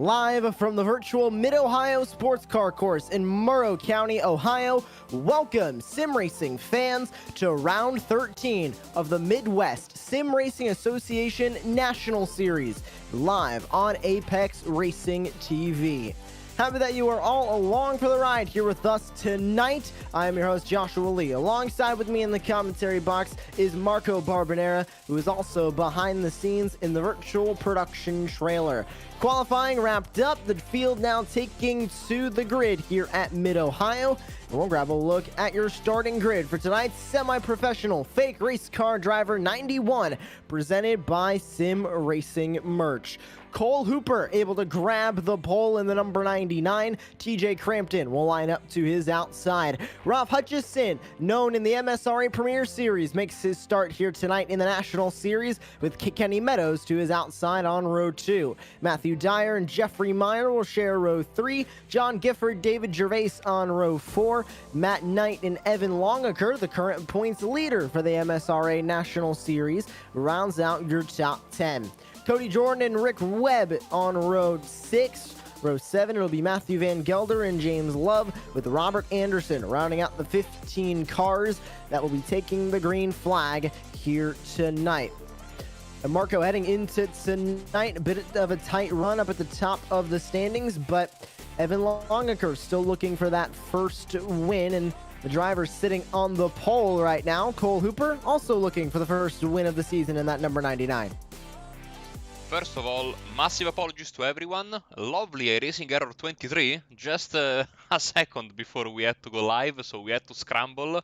Live from the virtual Mid-Ohio Sports Car Course in Murrow County, Ohio, welcome sim racing fans to round 13 of the Midwest Sim Racing Association National Series, live on Apex Racing TV. Happy that you are all along for the ride here with us tonight. I am your host, Joshua Lee. Alongside with me in the commentary box is Marco Barbanera, who is also behind the scenes in the virtual production trailer. Qualifying wrapped up, the field now taking to the grid here at Mid-Ohio. And we'll grab a look at your starting grid for tonight's semi-professional fake race car driver 91, presented by Sim Racing Merch. Cole Hooper able to grab the pole in the number 99. TJ Crampton will line up to his outside. Ralph Hutchison, known in the MSRA Premier Series, makes his start here tonight in the National Series with Kenny Meadows to his outside on row 2. Matthew Dyer and Jeffrey Meyer will share row 3. John Gifford, David Gervais on row 4. Matt Knight and Evan Longaker, the current points leader for the MSRA National Series, rounds out your top 10. Cody Jordan and Rick Webb on row 6. Row 7, it'll be Matthew Van Gelder and James Love, with Robert Anderson rounding out the 15 cars that will be taking the green flag here tonight. And Marco, heading into tonight, a bit of a tight run up at the top of the standings, but Evan Longaker still looking for that first win, and the driver sitting on the pole right now, Cole Hooper, also looking for the first win of the season in that number 99. First of all, massive apologies to everyone. Lovely iRacing error 23, just a second before we had to go live, so we had to scramble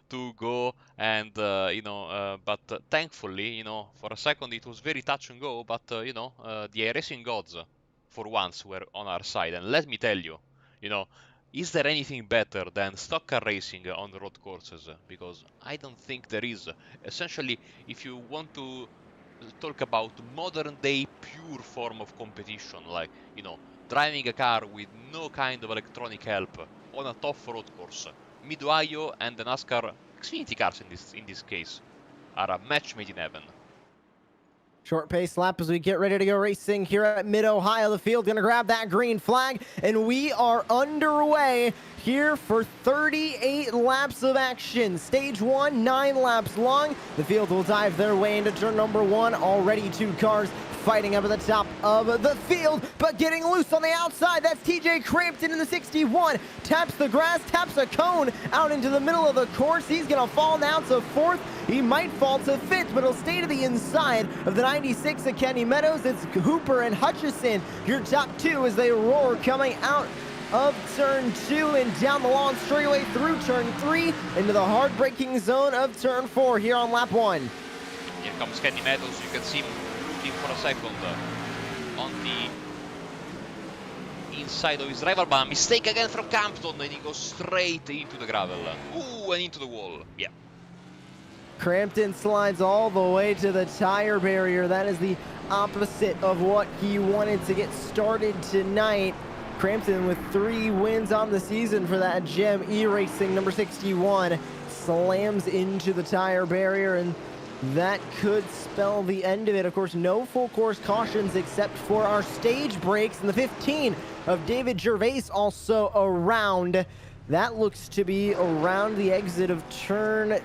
to go and, but thankfully, for a second it was very touch and go, but, the iRacing gods, for once, were on our side. And let me tell you, is there anything better than stock car racing on road courses? Because I don't think there is. Essentially, if you want to talk about modern day pure form of competition, like driving a car with no kind of electronic help on a tough road course, Mid-Ohio and the NASCAR Xfinity cars in this case are a match made in heaven. Short pace lap as we get ready to go racing here at Mid-Ohio. The field gonna grab that green flag, and we are underway here for 38 laps of action. Stage 1, 9 laps long. The field will dive their way into turn number 1. Already 2 cars fighting up at the top of the field, but getting loose on the outside. That's TJ Crampton in the 61. Taps the grass, taps a cone out into the middle of the course. He's gonna fall down to 4th. He might fall to 5th, but he'll stay to the inside of the 96 of Kenny Meadows. It's Hooper and Hutchison, your top 2 as they roar coming out of turn 2 and down the long straightaway through turn 3 into the hard-braking zone of turn 4 here on lap 1. Here comes Kenny Meadows. You can see him looking for a second on the inside of his rival, but a mistake again from Campton, and he goes straight into the gravel. Ooh, and into the wall. Yeah. Crampton slides all the way to the tire barrier. That is the opposite of what he wanted to get started tonight. Crampton with 3 wins on the season for that gem. iRacing number 61 slams into the tire barrier, and that could spell the end of it. Of course, no full course cautions except for our stage breaks, and the 15 of David Gervais also around. That looks to be around the exit of turn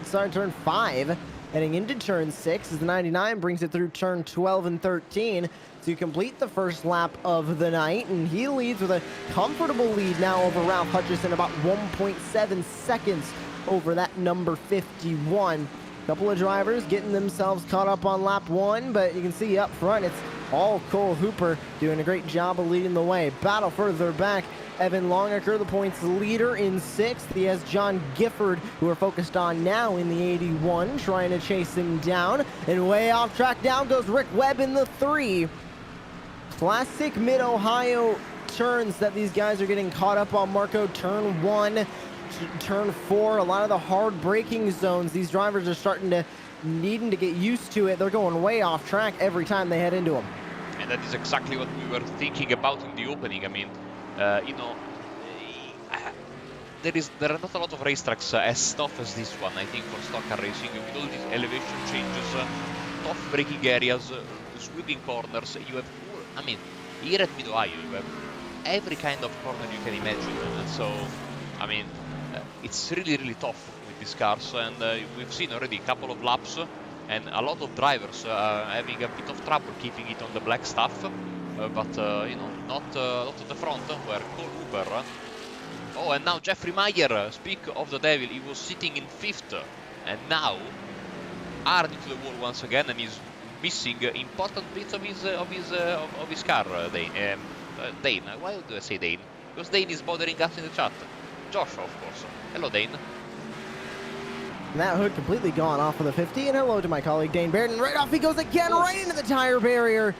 5, heading into turn 6 as the 99 brings it through turn 12 and 13 to complete the first lap of the night, and he leads with a comfortable lead now over Ralph Hutchison, about 1.7 seconds over that number 51. Couple of drivers getting themselves caught up on lap 1, but you can see up front it's all Cole Hooper doing a great job of leading the way. Battle further back, Evan Longaker, the points leader, in 6th. He has John Gifford, who we're focused on now in the 81, trying to chase him down. And way off track down goes Rick Webb in the 3. Classic Mid-Ohio turns that these guys are getting caught up on, Marco. Turn 1, turn 4, a lot of the hard braking zones. These drivers are needing to get used to it. They're going way off track every time they head into them. And that is exactly what we were thinking about in the opening. I mean, there are not a lot of racetracks as tough as this one, I think, for stock car racing, with all these elevation changes, tough braking areas, sweeping corners. You have, here at Mid-Ohio, you have every kind of corner you can imagine. And so, I mean, it's really tough with these cars, and we've seen already a couple of laps, and a lot of drivers having a bit of trouble keeping it on the black stuff, but you know, not at the front, where Cole Hooper. Oh, and now Jeffrey Meyer, speak of the devil, he was sitting in 5th, and now hard into the wall once again, and he's missing important bits of his car. Dane. Why do I say Dane? Because Dane is bothering us in the chat. Joshua, of course. Hello, Dane. And that hood completely gone off of the 50. And hello to my colleague Dane Baird. And right off he goes again, right into the tire barrier.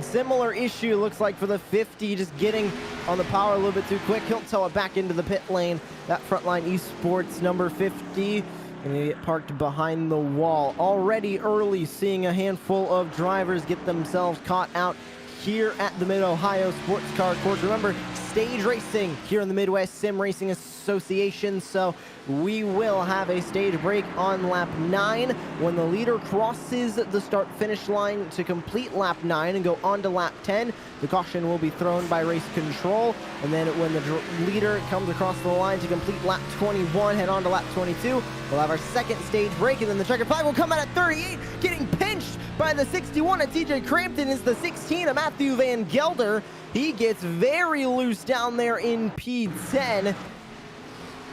Similar issue looks like for the 50, just getting on the power a little bit too quick. He'll tow it back into the pit lane. That frontline Esports number 50. And they get parked behind the wall. Already early seeing a handful of drivers get themselves caught out here at the Mid-Ohio Sports Car Course. Remember, stage racing here in the Midwest Sim Racing Association, so we will have a stage break on lap 9 when the leader crosses the start-finish line to complete lap 9 and go on to lap 10. The caution will be thrown by race control, and then when the leader comes across the line to complete lap 21, head on to lap 22. We'll have our second stage break, and then the checkered flag will come out at 38, getting pinched by the 61 at TJ Crampton is the 16 of Matthew Van Gelder. He gets very loose down there in P10.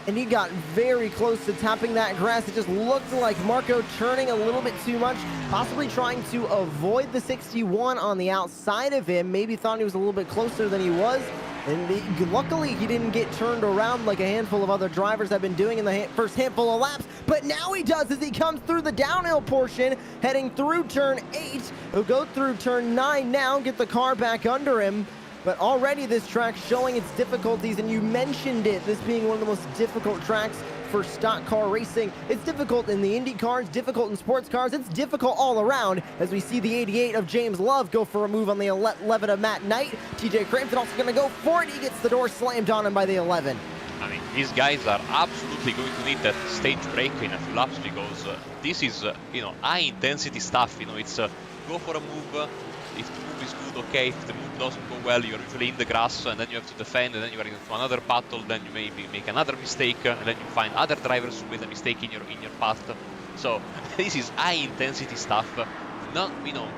And he got very close to tapping that grass. It just looked like Marco turning a little bit too much, possibly trying to avoid the 61 on the outside of him. Maybe thought he was a little bit closer than he was. And luckily, he didn't get turned around like a handful of other drivers have been doing in the first handful of laps. But now he does as he comes through the downhill portion, heading through turn 8. He'll go through turn 9 now, get the car back under him. But already this track showing its difficulties, and you mentioned it, this being one of the most difficult tracks for stock car racing. It's difficult in the Indy cars, difficult in sports cars, it's difficult all around as we see the 88 of James Love go for a move on the 11 of Matt Knight. TJ Crampton also going to go for it. He gets the door slammed on him by the 11. I mean, these guys are absolutely going to need that stage break in a few laps, because this is, you know, high intensity stuff. You know, it's go for a move. If the move is good, okay. If the move doesn't go well, you're usually in the grass, and then you have to defend, and then you are into another battle. Then you maybe make another mistake, and then you find other drivers who made a mistake in your path. So this is high intensity stuff. Not, you know,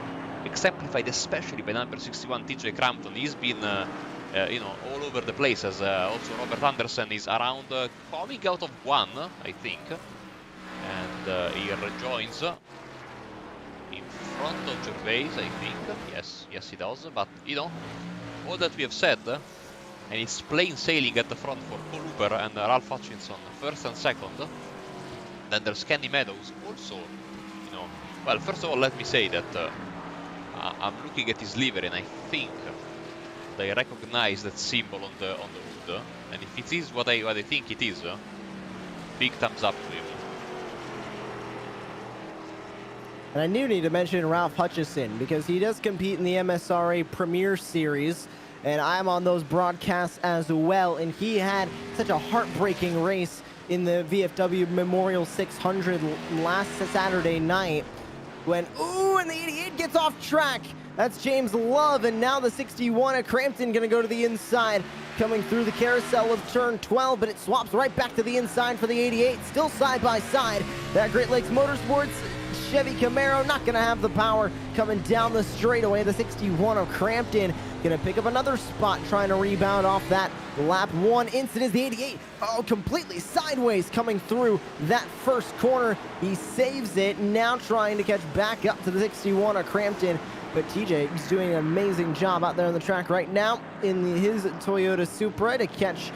exemplified especially by number 61 TJ Crampton. He's been you know, all over the place, as also Robert Anderson is around coming out of 1, I think, and he rejoins in front of Gervais, I think. Yes he does. But you know, all that we have said, and it's plain sailing at the front for Cole Hooper and Ralph Hutchinson, 1st and 2nd. Then there's Kenny Meadows also. You know, well, first of all, let me say that I'm looking at his livery, and I think they recognize that symbol on the hood, and if it is what I think it is, big thumbs up to him. And I do need to mention Ralph Hutchison, because he does compete in the MSRA Premier Series, and I'm on those broadcasts as well, and he had such a heartbreaking race in the VFW Memorial 600 last Saturday night when, ooh, and the 88 gets off track. That's James Love, and now the 61 at Crampton gonna go to the inside, coming through the carousel of turn 12, but it swaps right back to the inside for the 88, still side by side. That Great Lakes Motorsports Chevy Camaro not gonna have the power coming down the straightaway. The 61 of Crampton gonna pick up another spot, trying to rebound off that lap 1 incident. The 88, oh, completely sideways coming through that first corner. He saves it, now trying to catch back up to the 61 of Crampton. But TJ is doing an amazing job out there on the track right now in his Toyota Supra to catch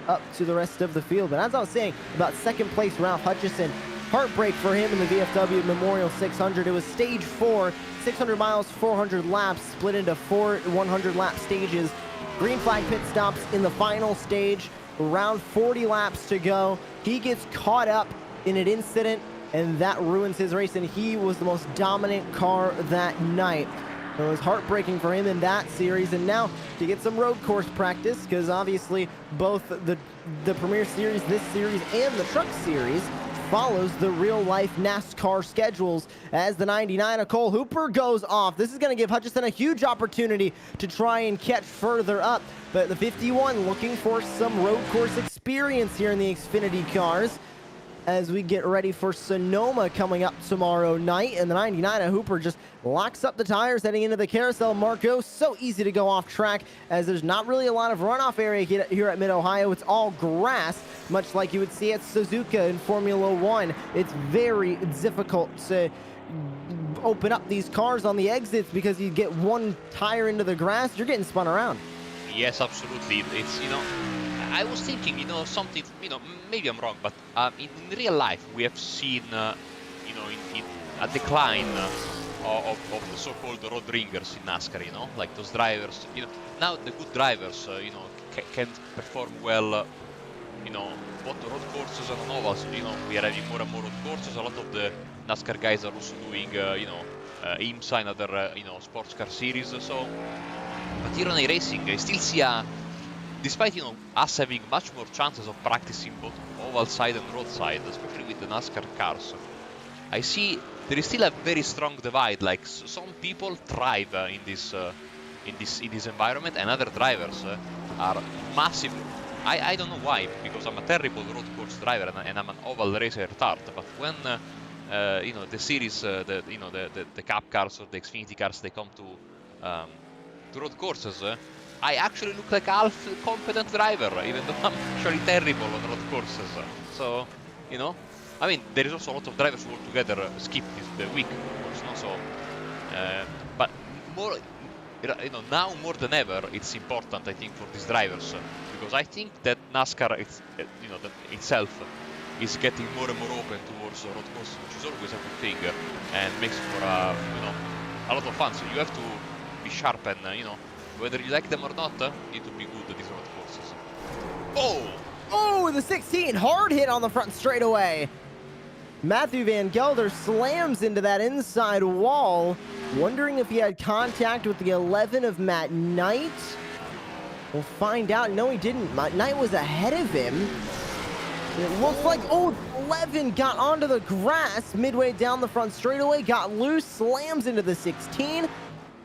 up to the rest of the field. But as I was saying about second place Ralph Hutchison, heartbreak for him in the VFW Memorial 600. It was stage 4, 600 miles, 400 laps, split into 4 100-lap stages. Green flag pit stops in the final stage, around 40 laps to go. He gets caught up in an incident, and that ruins his race, and he was the most dominant car that night. It was heartbreaking for him in that series, and now to get some road course practice, because obviously both the Premier Series, this series, and the Truck Series follows the real-life NASCAR schedules as the 99 of Cole Hooper goes off. This is going to give Hutchison a huge opportunity to try and catch further up, but the 51 looking for some road course experience here in the Xfinity cars as we get ready for Sonoma coming up tomorrow night. And the 99 of Hooper just locks up the tires heading into the carousel. Marco, so easy to go off track as there's not really a lot of runoff area here at Mid-Ohio. It's all grass, much like you would see at Suzuka in Formula One. It's very difficult to open up these cars on the exits because you get one tire into the grass, you're getting spun around. Yes, absolutely. It's, I was thinking, something, maybe I'm wrong, but in real life we have seen, in a decline of the so-called road ringers in NASCAR, like those drivers, now the good drivers, can perform well, both the road courses and on ovals. We are having more and more road courses. A lot of the NASCAR guys are also doing, IMSA and other, sports car series. So, but here on iRacing, I still see despite us having much more chances of practicing both oval side and road side, especially with the NASCAR cars, I see there is still a very strong divide. Like some people thrive in this environment, and other drivers are massive. I don't know why, because I'm a terrible road course driver and I'm an oval racer at heart. But when the series, the Cup cars or the Xfinity cars, they come to road courses, I actually look like a half competent driver, even though I'm actually terrible on road courses. So, I mean, there is also a lot of drivers who altogether skip the week, of course, no? So, but more, now more than ever, it's important, I think, for these drivers, because I think that NASCAR, itself, is getting more and more open towards road courses, which is always a good thing, and makes for a lot of fun. So you have to be sharp and whether you like them or not, you need to be good at these road courses. Oh, the 16, hard hit on the front straightaway. Matthew Van Gelder slams into that inside wall, wondering if he had contact with the 11 of Matt Knight. We'll find out. No, he didn't. Matt Knight was ahead of him. It looks like, 11 got onto the grass midway down the front straightaway, got loose, slams into the 16,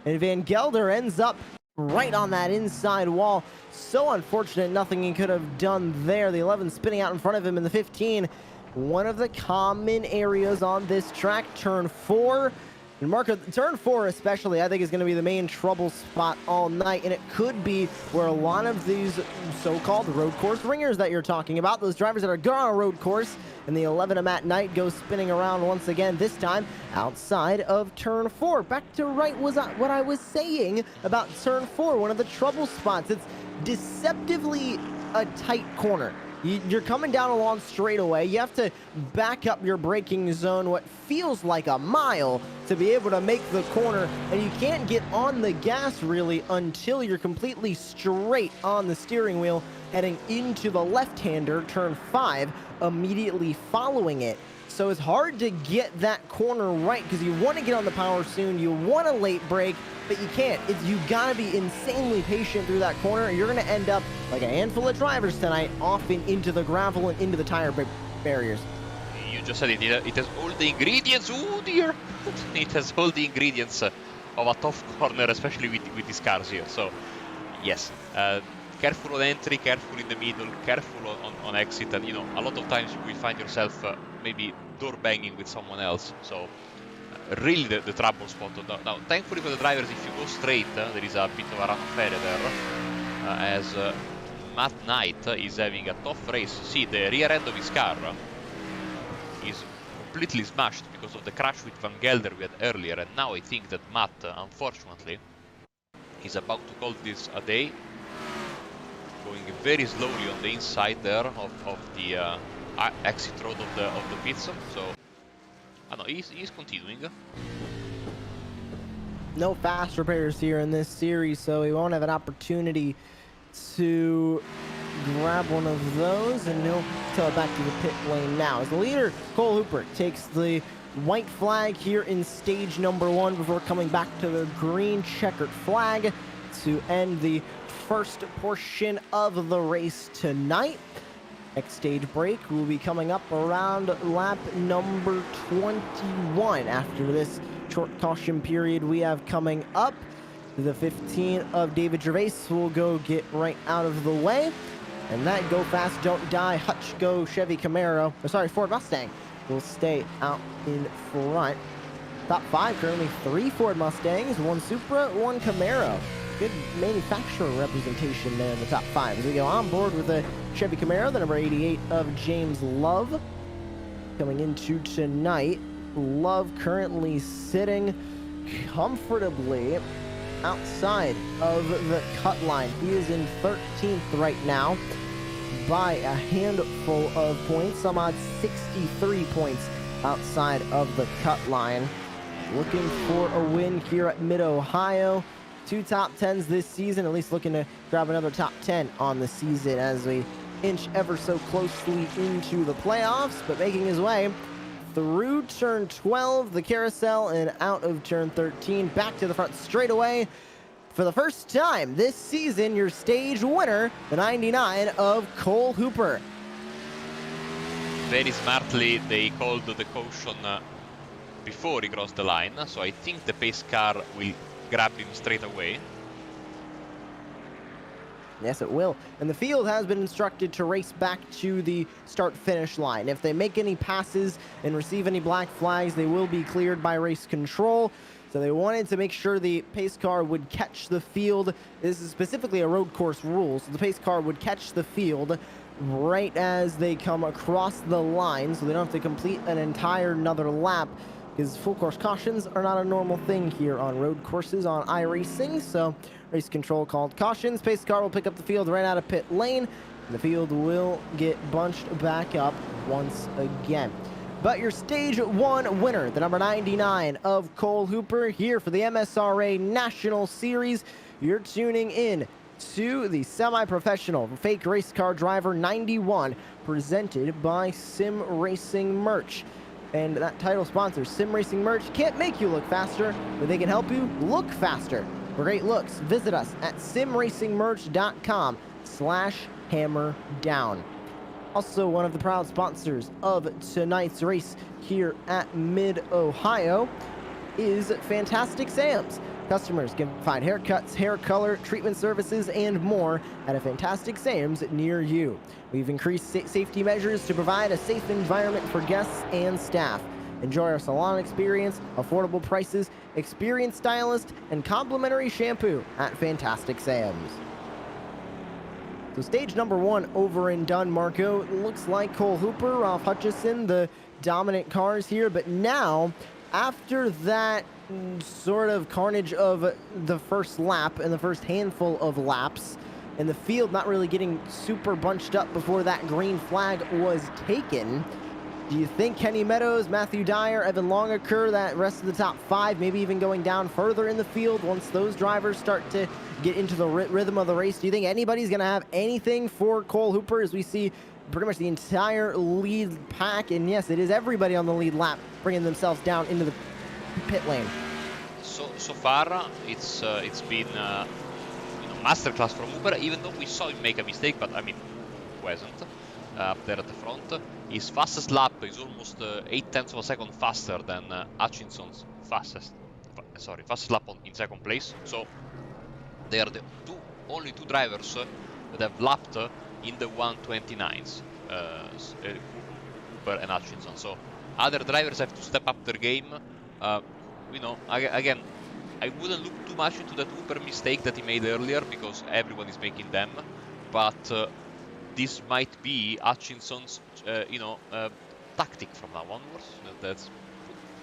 and Van Gelder ends up right on that inside wall. So unfortunate, nothing he could have done there. The 11 spinning out in front of him in the 15. One of the common areas on this track, turn 4. And Marco, turn 4 especially, I think is going to be the main trouble spot all night. And it could be where a lot of these so-called road course ringers that you're talking about, those drivers that are good on a road course, and the 11 of Matt Knight goes spinning around once again, this time outside of turn 4. Back to right was what I was saying about turn 4, one of the trouble spots. It's deceptively a tight corner. You're coming down a long straightaway. You have to back up your braking zone what feels like a mile to be able to make the corner, and you can't get on the gas really until you're completely straight on the steering wheel heading into the left-hander, turn 5, immediately following it. So it's hard to get that corner right because you want to get on the power soon, you want a late brake, but you can't. You gotta be insanely patient through that corner, or you're gonna end up like a handful of drivers tonight, off and into the gravel and into the tire barriers. You just said it. It has all the ingredients. Oh dear! It has all the ingredients of a tough corner, especially with these cars here. So, yes, careful on entry, careful in the middle, careful on exit, and a lot of times you will find yourself maybe door banging with someone else. So. Really the trouble spot. Now, thankfully for the drivers, if you go straight, there is a bit of a run affair there, as Matt Knight is having a tough race. See, the rear end of his car is completely smashed because of the crash with Van Gelder we had earlier, and now I think that Matt, unfortunately, is about to call this a day, going very slowly on the inside there of the exit road of the pits. So. No, he's continuing. No fast repairs here in this series, so he won't have an opportunity to grab one of those, and he'll tell it back to the pit lane now. As the leader, Cole Hooper, takes the white flag here in stage number 1 before coming back to the green checkered flag to end the first portion of the race tonight. Next stage break will be coming up around lap number 21. After this short caution period we have coming up, the 15 of David Gervais will go get right out of the way. And that Go Fast Don't Die Hutch Go Chevy Camaro, or sorry, Ford Mustang, will stay out in front. Top 5 currently 3 Ford Mustangs, 1 Supra, 1 Camaro. Good manufacturer representation there in the top 5. As we go on board with the Chevy Camaro, the number 88 of James Love. Coming into tonight, Love currently sitting comfortably outside of the cut line. He is in 13th right now by a handful of points, some odd 63 points outside of the cut line. Looking for a win here at Mid-Ohio. 2 top 10s this season, at least looking to grab another top 10 on the season as we inch ever so closely into the playoffs, but making his way through turn 12, the carousel, and out of turn 13, back to the front straight away. For the first time this season, your stage winner, the 99 of Cole Hooper. Very smartly, they called the caution before he crossed the line, so I think the pace car will grab him straight away. Yes, it will. And the field has been instructed to race back to the start-finish line. If they make any passes and receive any black flags, they will be cleared by race control. So they wanted to make sure the pace car would catch the field. This is specifically a road course rule, so the pace car would catch the field right as they come across the line, so they don't have to complete an entire another lap, because full course cautions are not a normal thing here on road courses on iRacing. So race control called cautions. Pace car will pick up the field right out of pit lane, and the field will get bunched back up once again. But your stage 1 winner, the number 99 of Cole Hooper, here for the MSRA National Series. You're tuning in to the semi-professional fake race car driver 91, presented by Sim Racing Merch. And that title sponsor, Sim Racing Merch, can't make you look faster, but they can help you look faster. For great looks, visit us at simracingmerch.com/hammerdown. Also, one of the proud sponsors of tonight's race here at Mid-Ohio is Fantastic Sam's. Customers can find haircuts, hair color, treatment services, and more at a Fantastic Sam's near you. We've increased safety measures to provide a safe environment for guests and staff. Enjoy our salon experience, affordable prices, experienced stylist, and complimentary shampoo at Fantastic Sam's. So stage number 1 over and done, Marco. It looks like Cole Hooper, Ralph Hutchison, the dominant cars here, but now, after that sort of carnage of the first lap and the first handful of laps, and the field not really getting super bunched up before that green flag was taken, do you think Kenny Meadows, Matthew Dyer, Evan Longaker, that rest of the top 5, maybe even going down further in the field once those drivers start to get into the rhythm of the race, do you think anybody's going to have anything for Cole Hooper as we see pretty much the entire lead pack? And yes, it is everybody on the lead lap bringing themselves down into the pit lane. So far, it's been masterclass from Hooper, even though we saw him make a mistake, but I mean, wasn't up there at the front. His fastest lap is almost 0.8 of a second faster than Hutchinson's fastest lap in second place. So they are the only two drivers that have lapped in the 129s, Hooper and Hutchinson. So other drivers have to step up their game. Again, I wouldn't look too much into that Hooper mistake that he made earlier, because everyone is making them. But this might be Hutchinson's, tactic from now onwards. That's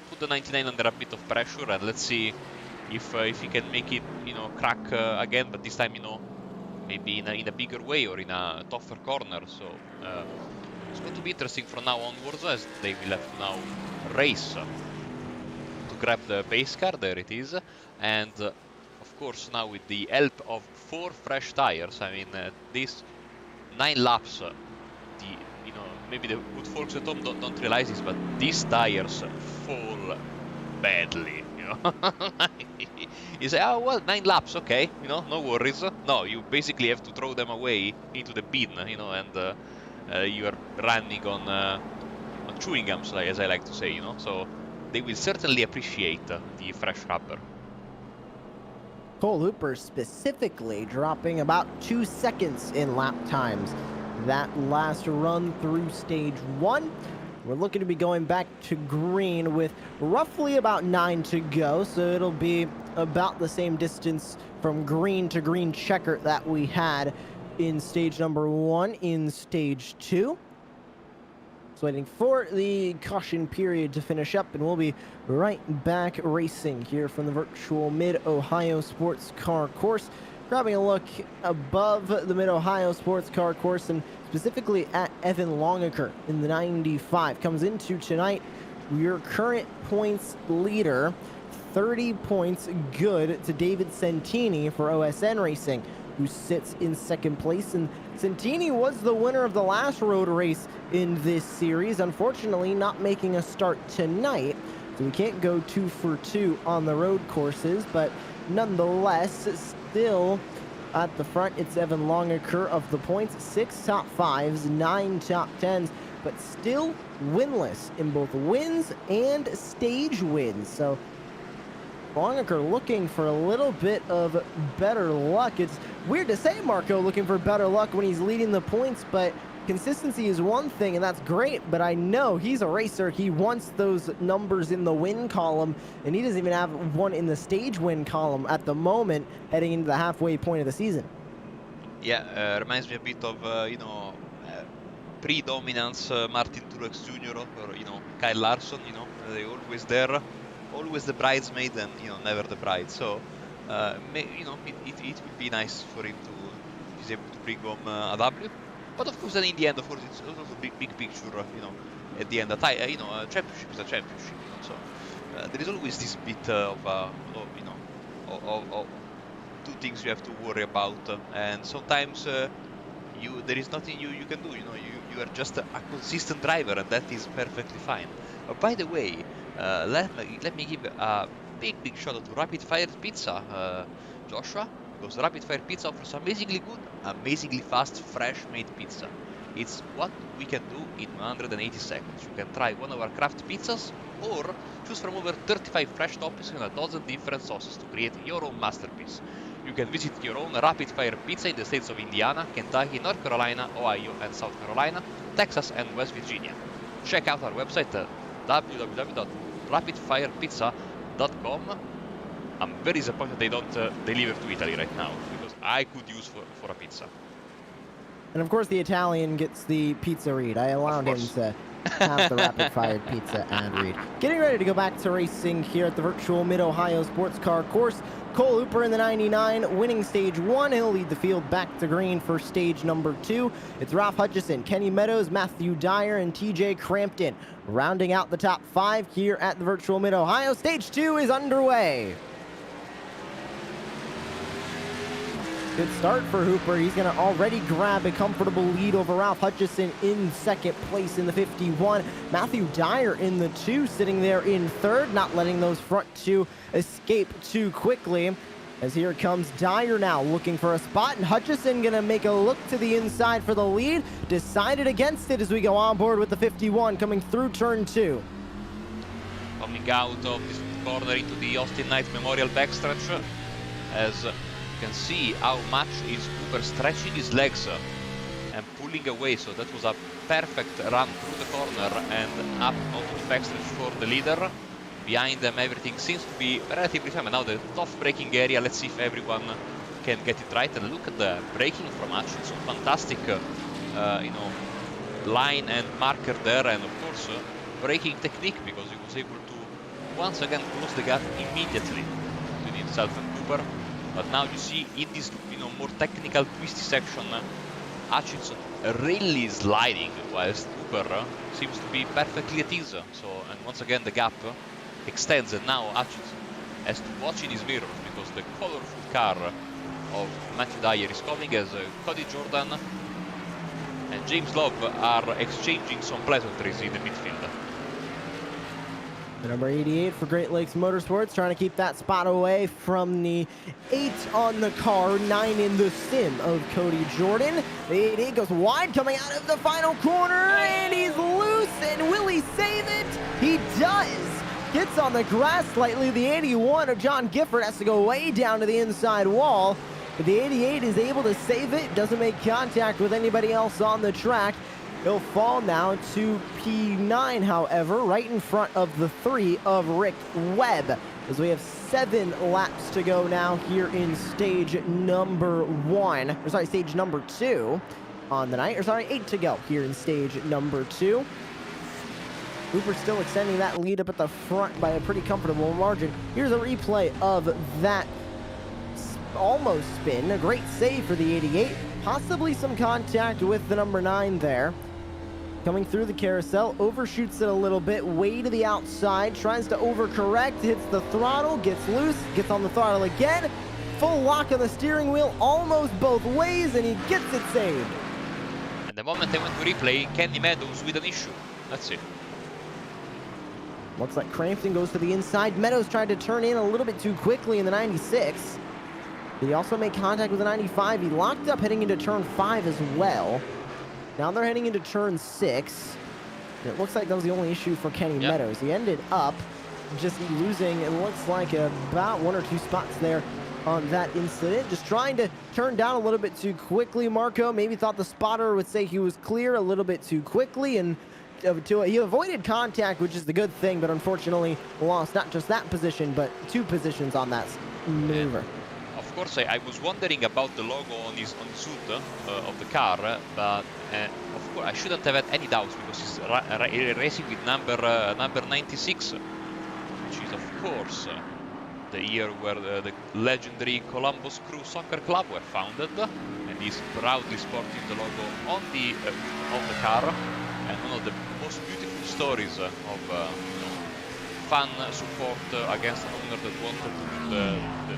put the 99 under a bit of pressure, and let's see if he can make it, crack again. But this time, maybe in a bigger way or in a tougher corner. So it's going to be interesting from now onwards, as they will have to now race to grab the pace car. There it is. And of course, now with the help of 4 fresh tires, I mean, these 9 laps, maybe the good folks at home don't realize this, but these tires fall badly, You say, oh, well, 9 laps, okay, no worries. No, you basically have to throw them away into the bin, and you are running on chewing gums, as I like to say, you know. So they will certainly appreciate the fresh rubber. Cole Hooper specifically dropping about 2 seconds in lap times that last run through stage 1. We're looking to be going back to green with roughly about 9 to go, so it'll be about the same distance from green to green checker that we had in stage number 1 in stage 2. So waiting for the caution period to finish up, and we'll be right back racing here from the virtual Mid-Ohio Sports Car Course. Grabbing a look above the Mid-Ohio Sports Car Course, and specifically at Evan Longaker in the 95. Comes into tonight your current points leader, 30 points good to David Santini for OSN Racing, who sits in second place. And Santini was the winner of the last road race in this series, unfortunately not making a start tonight, so we can't go 2 for 2 on the road courses, but nonetheless, still at the front, it's Evan Longaker of the points, 6 top 5s, 9 top 10s, but still winless in both wins and stage wins. So Longaker looking for a little bit of better luck. It's weird to say Marco looking for better luck when he's leading the points, but consistency is one thing, and that's great, but I know he's a racer. He wants those numbers in the win column, and he doesn't even have one in the stage win column at the moment, heading into the halfway point of the season. Yeah, reminds me a bit of, pre-dominance Martin Truex Jr. or, Kyle Larson, they're always there, always the bridesmaid and, never the bride. So, it would be nice for him to, if he's able to bring home a W. But of course, then in the end, of course, it's also big picture, at the end, a championship is a championship, So, there is always this bit of two things you have to worry about, and sometimes there is nothing you can do. You are just a consistent driver, and that is perfectly fine. By the way, let me give a big shout out to Rapid Fire Pizza, Joshua, because Rapid Fire Pizza offers amazingly good, amazingly fast, fresh made pizza. It's what we can do in 180 seconds. You can try one of our craft pizzas, or choose from over 35 fresh toppings and a dozen different sauces to create your own masterpiece. You can visit your own Rapid Fire Pizza in the states of Indiana, Kentucky, North Carolina, Ohio, and South Carolina, Texas, and West Virginia. Check out our website at www.rapidfirepizza.com. I'm very disappointed they don't deliver to Italy right now, because I could use for a pizza. And of course, the Italian gets the pizza read. I allowed him to have the rapid-fired pizza and read. Getting ready to go back to racing here at the virtual Mid-Ohio Sports Car Course. Cole Hooper in the 99, winning stage 1. He'll lead the field back to green for stage number 2. It's Ralph Hutchison, Kenny Meadows, Matthew Dyer, and TJ Crampton rounding out the top 5 here at the virtual Mid-Ohio. Stage 2 is underway. Good start for Hooper. He's going to already grab a comfortable lead over Ralph Hutchison in second place in the 51. Matthew Dyer in the 2, sitting there in third, not letting those front 2 escape too quickly. As here comes Dyer now, looking for a spot, and Hutchison going to make a look to the inside for the lead. Decided against it as we go on board with the 51, coming through turn 2. Coming out of this corner into the Austin Knight Memorial backstretch, as can see how much is Hooper stretching his legs and pulling away. So that was a perfect run through the corner and up onto the backstretch for the leader. Behind them, everything seems to be relatively fine. Now the tough braking area, let's see if everyone can get it right. And look at the braking from Hutchinson, fantastic line and marker there, and of course braking technique, because he was able to once again close the gap immediately between himself and Hooper. But now you see in this more technical twisty section, Hutchinson really sliding, whilst Hooper seems to be perfectly at ease. So, and once again the gap extends, and now Hutchinson has to watch in his mirror, because the colorful car of Matthew Dyer is coming, as Cody Jordan and James Love are exchanging some pleasantries in the midfield. The number 88 for Great Lakes Motorsports, trying to keep that spot away from the 8 on the car, 9 in the sim of Cody Jordan. The 88 goes wide, coming out of the final corner, and he's loose, and will he save it? He does! Gets on the grass slightly. The 81 of John Gifford has to go way down to the inside wall. But the 88 is able to save it, doesn't make contact with anybody else on the track. He'll fall now to P9, however, right in front of the 3 of Rick Webb, as we have 7 laps to go now here in stage number 2 on the night. 8 to go here in stage number 2. Cooper still extending that lead up at the front by a pretty comfortable margin. Here's a replay of that almost spin. A great save for the 88. Possibly some contact with the number 9 there. Coming through the carousel, overshoots it a little bit, way to the outside, tries to overcorrect, hits the throttle, gets loose, gets on the throttle again, full lock on the steering wheel, almost both ways, and he gets it saved. And the moment they went to replay, Kenny Meadows with an issue. Let's see. Looks like Crampton goes to the inside. Meadows tried to turn in a little bit too quickly in the 96. Did he also make contact with the 95? He locked up heading into turn 5 as well. Now they're heading into turn 6. It looks like that was the only issue for Kenny Meadows. He ended up just losing, it looks like, about 1 or 2 spots there on that incident. Just trying to turn down a little bit too quickly, Marco. Maybe thought the spotter would say he was clear a little bit too quickly, and he avoided contact, which is the good thing, but unfortunately lost not just that position, but 2 positions on that maneuver. Of course, I was wondering about the logo on his hood of the car, but of course I shouldn't have had any doubts because he's racing with number 96, which is of course the year where the legendary Columbus Crew Soccer Club were founded, and he's proudly sporting the logo on the car. And one of the most beautiful stories of fan support against an owner that wanted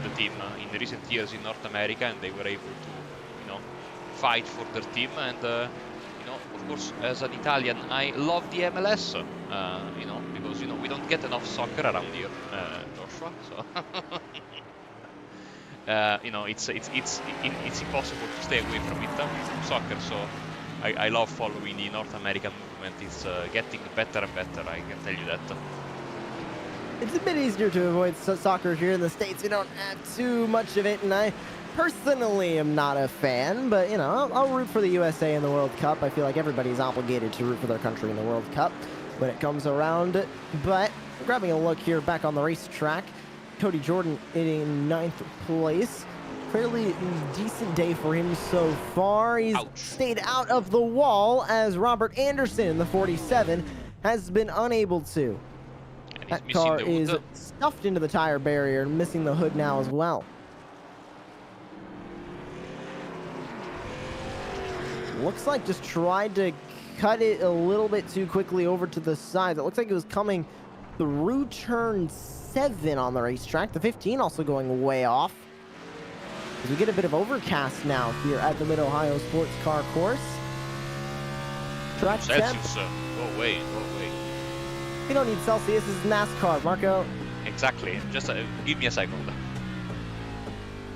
the team in the recent years in North America, and they were able to, fight for their team. And of course, as an Italian, I love the MLS, because we don't get enough soccer around here, Joshua. So it's impossible to stay away from it, from soccer. So I love following the North American movement. It's getting better and better, I can tell you that. It's a bit easier to avoid soccer here in the States. We don't have too much of it, and I personally am not a fan, but, I'll root for the USA in the World Cup. I feel like everybody's obligated to root for their country in the World Cup when it comes around. But grabbing a look here back on the racetrack, Cody Jordan in 9th place. Fairly decent day for him so far. He's stayed out of the wall as Robert Anderson, the 47, has been unable to. That car is stuffed into the tire barrier and missing the hood now as well. Looks like just tried to cut it a little bit too quickly over to the side. It looks like it was coming through turn 7 on the racetrack. The 15 also going way off. As we get a bit of overcast now here at the Mid-Ohio Sports Car Course. Track Celsius, go away. You don't need Celsius, this is NASCAR, Marco. Exactly, just give me a second.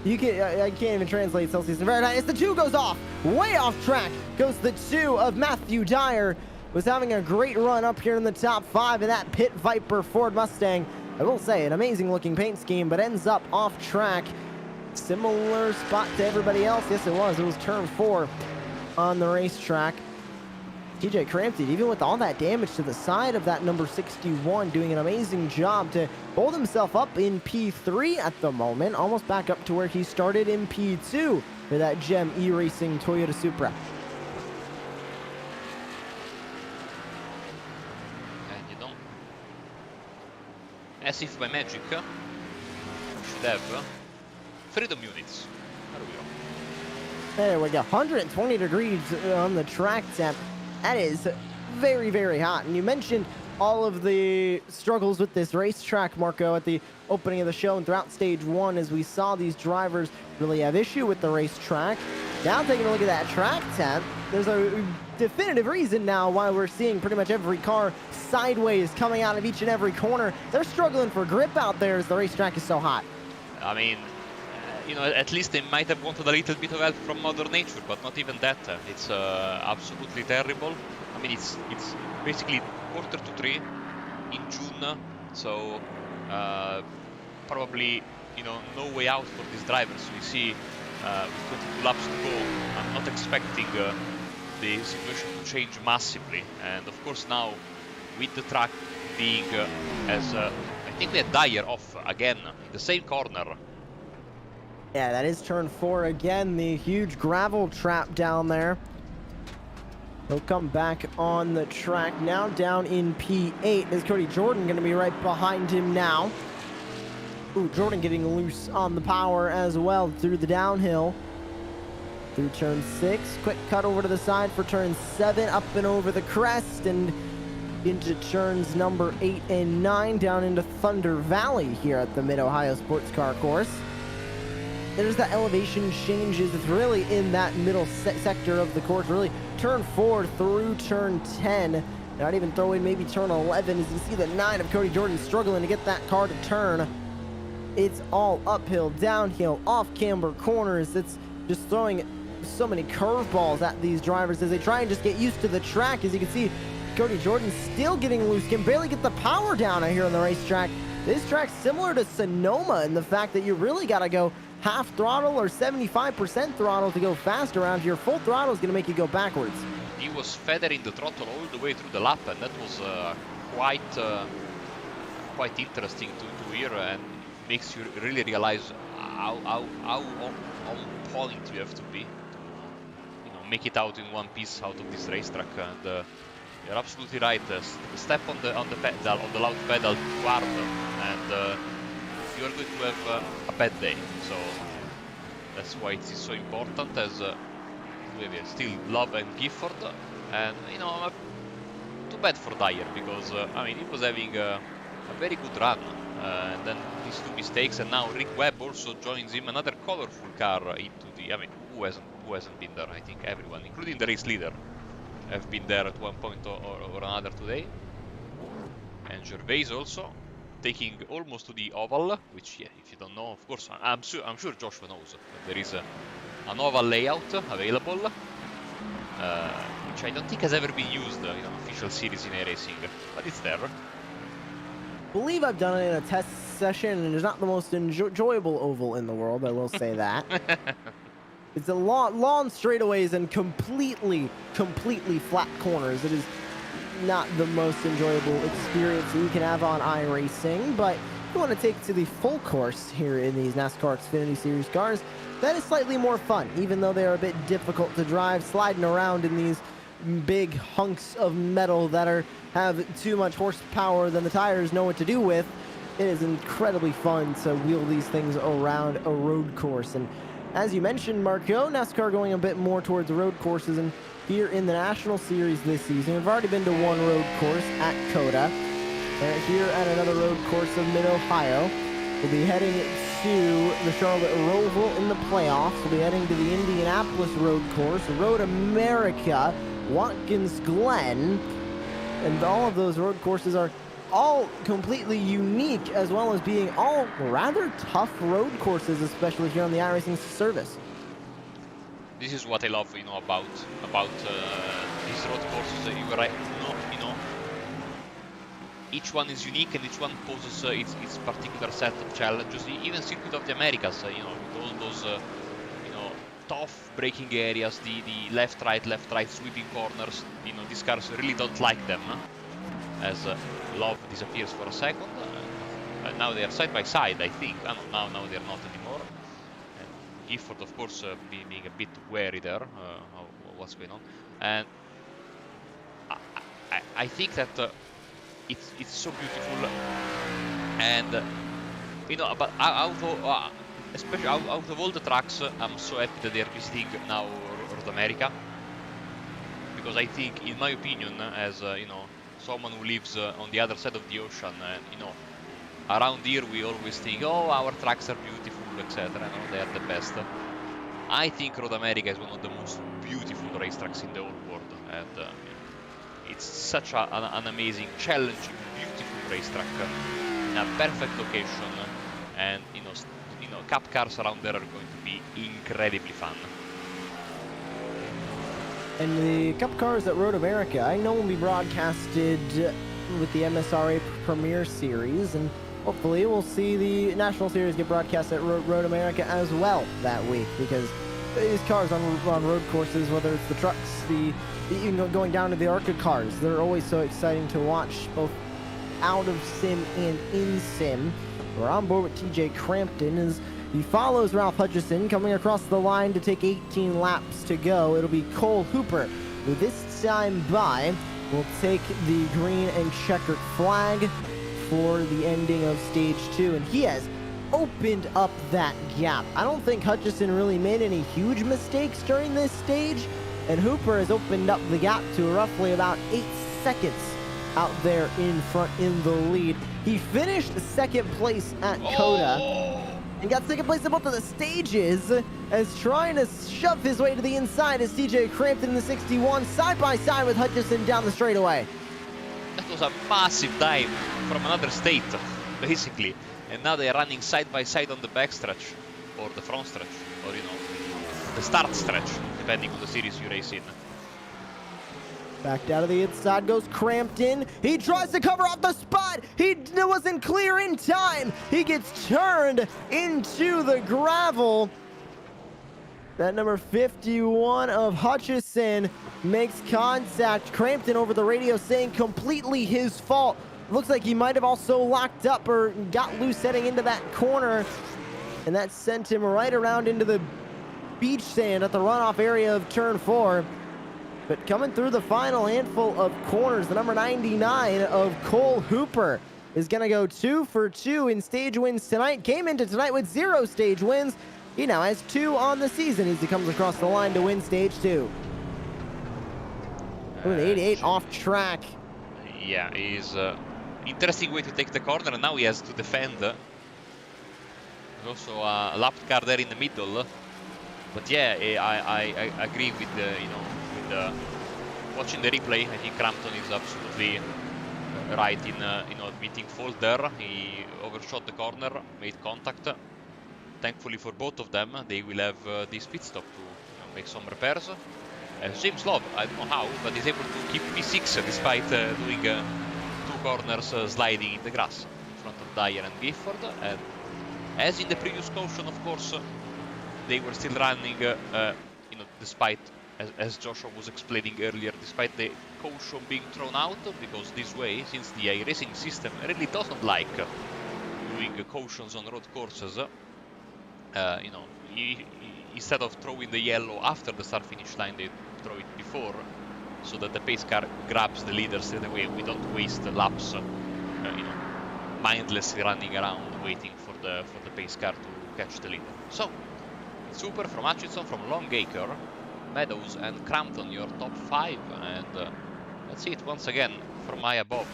I can't even translate Celsius to Fahrenheit. As the 2 goes off, way off track, goes the 2 of Matthew Dyer. Was having a great run up here in the top 5 in that Pit Viper Ford Mustang. I will say, an amazing looking paint scheme, but ends up off track. Similar spot to everybody else. Yes, it was. It was turn 4 on the racetrack. TJ Crampton, even with all that damage to the side of that number 61, doing an amazing job to hold himself up in P3 at the moment, almost back up to where he started in P2 for that Gem iRacing Toyota Supra. And as if by magic, we should have freedom units. There we go. 120 degrees on the track temp. That is very, very hot. And you mentioned all of the struggles with this racetrack, Marco, at the opening of the show and throughout stage 1 as we saw these drivers really have issue with the racetrack. Now taking a look at that track temp, there's a definitive reason now why we're seeing pretty much every car sideways coming out of each and every corner. They're struggling for grip out there as the racetrack is so hot. I mean, you know, at least they might have wanted a little bit of help from Mother Nature, but not even that. It's absolutely terrible. I mean, it's basically 2:45 in June, so probably, you know, no way out for these drivers. We see with 22 laps to go, I'm not expecting the situation to change massively. And of course now, with the track being as I think we had Dyer off again in the same corner. Yeah, that is turn 4 again, the huge gravel trap down there. He'll come back on the track now, down in P8. Is Cody Jordan going to be right behind him now? Ooh, Jordan getting loose on the power as well through the downhill. Through turn 6, quick cut over to the side for turn 7, up and over the crest and into turns number 8 and 9, down into Thunder Valley here at the Mid-Ohio Sports Car Course. There's the elevation changes. It's really in that middle sector of the course, really turn 4 through turn 10. Not even throw in maybe turn 11 as you see the 9 of Cody Jordan struggling to get that car to turn. It's all uphill, downhill, off camber corners. It's just throwing so many curveballs at these drivers as they try and just get used to the track. As you can see, Cody Jordan still getting loose, can barely get the power down out here on the racetrack. This track's similar to Sonoma in the fact that you really got to go half throttle or 75% throttle to go fast around here. Full throttle is going to make you go backwards. He was feathering the throttle all the way through the lap, and that was quite interesting to hear, and makes you really realize how on point you have to be to, you know, make it out in one piece out of this racetrack. And you're absolutely right. Step on the pedal, on the loud pedal too hard, and you're going to have a bad day. So that's why it is so important. As we still love and Gifford, and you know, too bad for Dyer because I mean, he was having a very good run, and then these 2 mistakes, and now Rick Webb also joins him, another colorful car into the. I mean, who hasn't been there? I think everyone, including the race leader, have been there at one point or another today. And Gervais also taking almost to the oval, which, yeah, if you don't know, of course, I'm sure Joshua knows that there is an oval layout available, which I don't think has ever been used in an official series in iRacing, but it's there. I believe I've done it in a test session, and it's not the most enjoyable oval in the world, I will say that. It's a long straightaways and completely flat corners. It is not the most enjoyable experience that you can have on iRacing, but if you want to take to the full course here in these NASCAR Xfinity Series cars, that is slightly more fun, even though they are a bit difficult to drive, sliding around in these big hunks of metal that have too much horsepower than the tires know what to do with. It is incredibly fun to wheel these things around a road course. And as you mentioned, Marco, NASCAR going a bit more towards road courses, and here in the National Series this season, we've already been to one road course at COTA. Here at another road course of Mid-Ohio. We'll be heading to the Charlotte Roval in the playoffs. We'll be heading to the Indianapolis road course, Road America, Watkins Glen, and all of those road courses are all completely unique, as well as being all rather tough road courses, especially here on the iRacing service. This is what I love, you know, about these road courses. You were right, you know, each one is unique, and each one poses its particular set of challenges. Even Circuit of the Americas, you know, with all those, you know, tough braking areas, the left right sweeping corners. You know, these cars really don't like them, as Love disappears for a second. And now they are side by side, I think. Now they're not anymore. And Gifford, of course, being a bit wary there, what's going on. And I think that it's so beautiful, and you know, but especially out of all the tracks, I'm so happy that they are visiting now Road America, because I think, in my opinion, as you know, someone who lives on the other side of the ocean, you know, around here we always think, oh, our tracks are beautiful, etc. No, they are the best. I think Road America is one of the most beautiful racetracks in the whole world, and it's such an amazing, challenging, beautiful racetrack in a perfect location, and you know, cup cars around there are going to be incredibly fun. And the Cup Cars at Road America, I know, will be broadcasted with the MSRA Premier Series, and hopefully we'll see the National Series get broadcast at Road America as well that week, because these cars on road courses, whether it's the trucks, going down to the ARCA cars, they're always so exciting to watch, both out of sim and in sim. We're on board with TJ Crampton as he follows Ralph Hutchison coming across the line to take 18 laps to go. It'll be Cole Hooper, who this time by will take the green and checkered flag for the ending of stage 2, and he has opened up that gap. I don't think Hutchison really made any huge mistakes during this stage, and Hooper has opened up the gap to roughly about 8 seconds out there in front in the lead. He finished second place at COTA and got second place at both of the stages, as trying to shove his way to the inside as TJ Crampton in the 61 side by side with Hutchison down the straightaway. That was a massive dive from another state, basically. And now they're running side by side on the backstretch, or the front stretch, or you know, the start stretch, depending on the series you race in. Back down to the inside goes Crampton. He tries to cover off the spot. He wasn't clear in time. He gets turned into the gravel. That number 51 of Hutchison makes contact. Crampton over the radio saying completely his fault. Looks like he might have also locked up or got loose heading into that corner, and that sent him right around into the beach sand at the runoff area of turn 4. But coming through the final handful of corners, the number 99 of Cole Hooper is going to go 2 for 2 in stage wins tonight. Came into tonight with 0 stage wins. He now has 2 on the season as he comes across the line to win stage 2. With 88 off track. Yeah, he's interesting way to take the corner, and now he has to defend. There's also a lapped car there in the middle. But yeah, I agree with watching the replay. I think Crampton is absolutely right in admitting fault there. He overshot the corner, made contact. Thankfully for both of them, they will have this pit stop to make some repairs. James Love, I don't know how, but he's able to keep P6 despite doing 2 corners sliding in the grass in front of Dyer and Gifford. And as in the previous caution, of course, they were still running, despite, as Joshua was explaining earlier, despite the caution being thrown out, because this way, since the iRacing system really doesn't like doing cautions on road courses, instead of throwing the yellow after the start-finish line, they throw it before, so that the pace car grabs the leader straight away. We don't waste laps, mindlessly running around waiting for the pace car to catch the leader. So, Super from Hutchison, from Longacre, Meadows and Crampton, your top 5, and let's see it once again from high above,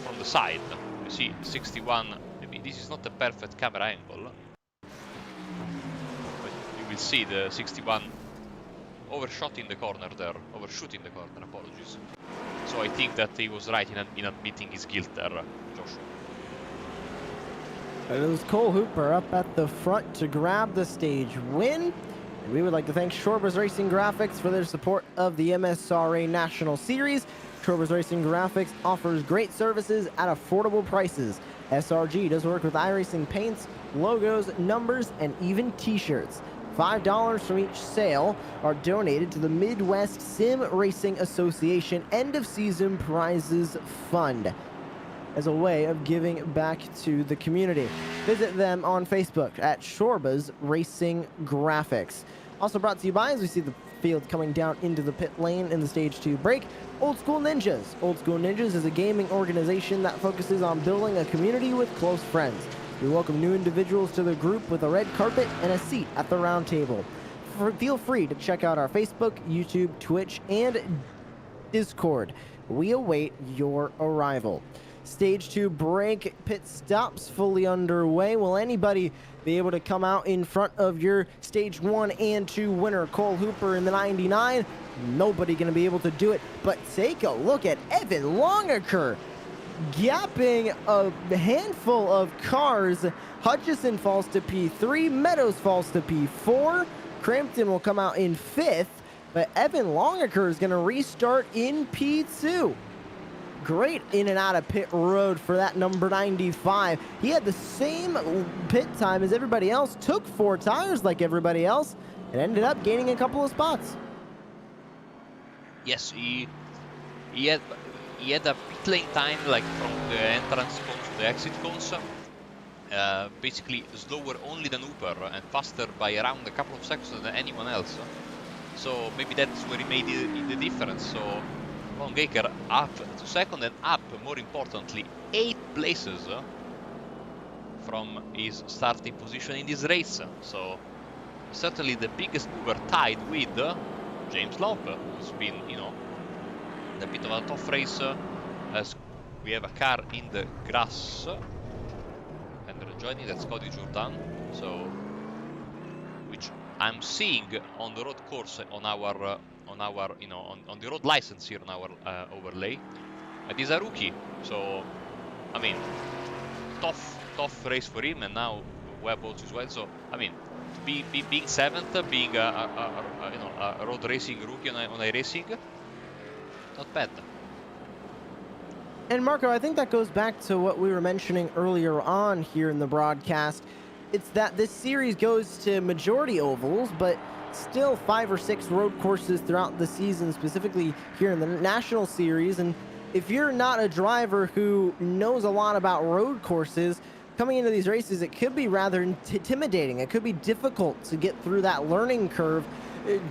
from the side. You see 61. I mean, this is not a perfect camera angle, but you will see the 61 overshooting the corner there, apologies. So I think that he was right in admitting his guilt there, Joshua. It was Cole Hooper up at the front to grab the stage win. And we would like to thank Shorebirds Racing Graphics for their support of the MSRA National Series. Shorebirds Racing Graphics offers great services at affordable prices. SRG does work with iRacing paints, logos, numbers, and even t-shirts. $5 from each sale are donated to the Midwest Sim Racing Association End of Season Prizes Fund as a way of giving back to the community. Visit them on Facebook at Shorebirds Racing Graphics. Also brought to you by, as we see the field coming down into the pit lane in the stage 2 break, Old School Ninjas. Old School Ninjas is a gaming organization that focuses on building a community with close friends. We welcome new individuals to the group with a red carpet and a seat at the round table. Feel free to check out our Facebook, YouTube, Twitch, and Discord. We await your arrival. Stage 2 break pit stops fully underway. Will anybody be able to come out in front of your Stage 1 and 2 winner, Cole Hooper in the 99? Nobody going to be able to do it. But take a look at Evan Longacre gapping a handful of cars. Hutchison falls to P3, Meadows falls to P4, Crampton will come out in 5th, but Evan Longacre is going to restart in P2. Great in and out of pit road for that number 95. He had the same pit time as everybody else, took 4 tires like everybody else, and ended up gaining a couple of spots. Yes, he had a pit lane time like from the entrance cones to the exit cones. Basically slower only than Hooper and faster by around a couple of seconds than anyone else. So maybe that's where he made the difference. So Longacre up to second and up, more importantly, 8 places from his starting position in this race. So certainly the biggest mover, tied with James Love, who's been, you know, a bit of a tough race as we have a car in the grass and rejoining, that's Cody Jourdan. So which I'm seeing on the road course on our you know, on the road license here on our overlay. But he's a rookie, so I mean, tough race for him, and now Webb also as well. So I mean, being 7th, being a road racing rookie on iRacing, not bad. And Marco, I think that goes back to what we were mentioning earlier on here in the broadcast. It's that this series goes to majority ovals, but still 5 or 6 road courses throughout the season, specifically here in the National Series. And if you're not a driver who knows a lot about road courses, coming into these races, it could be rather intimidating. It could be difficult to get through that learning curve.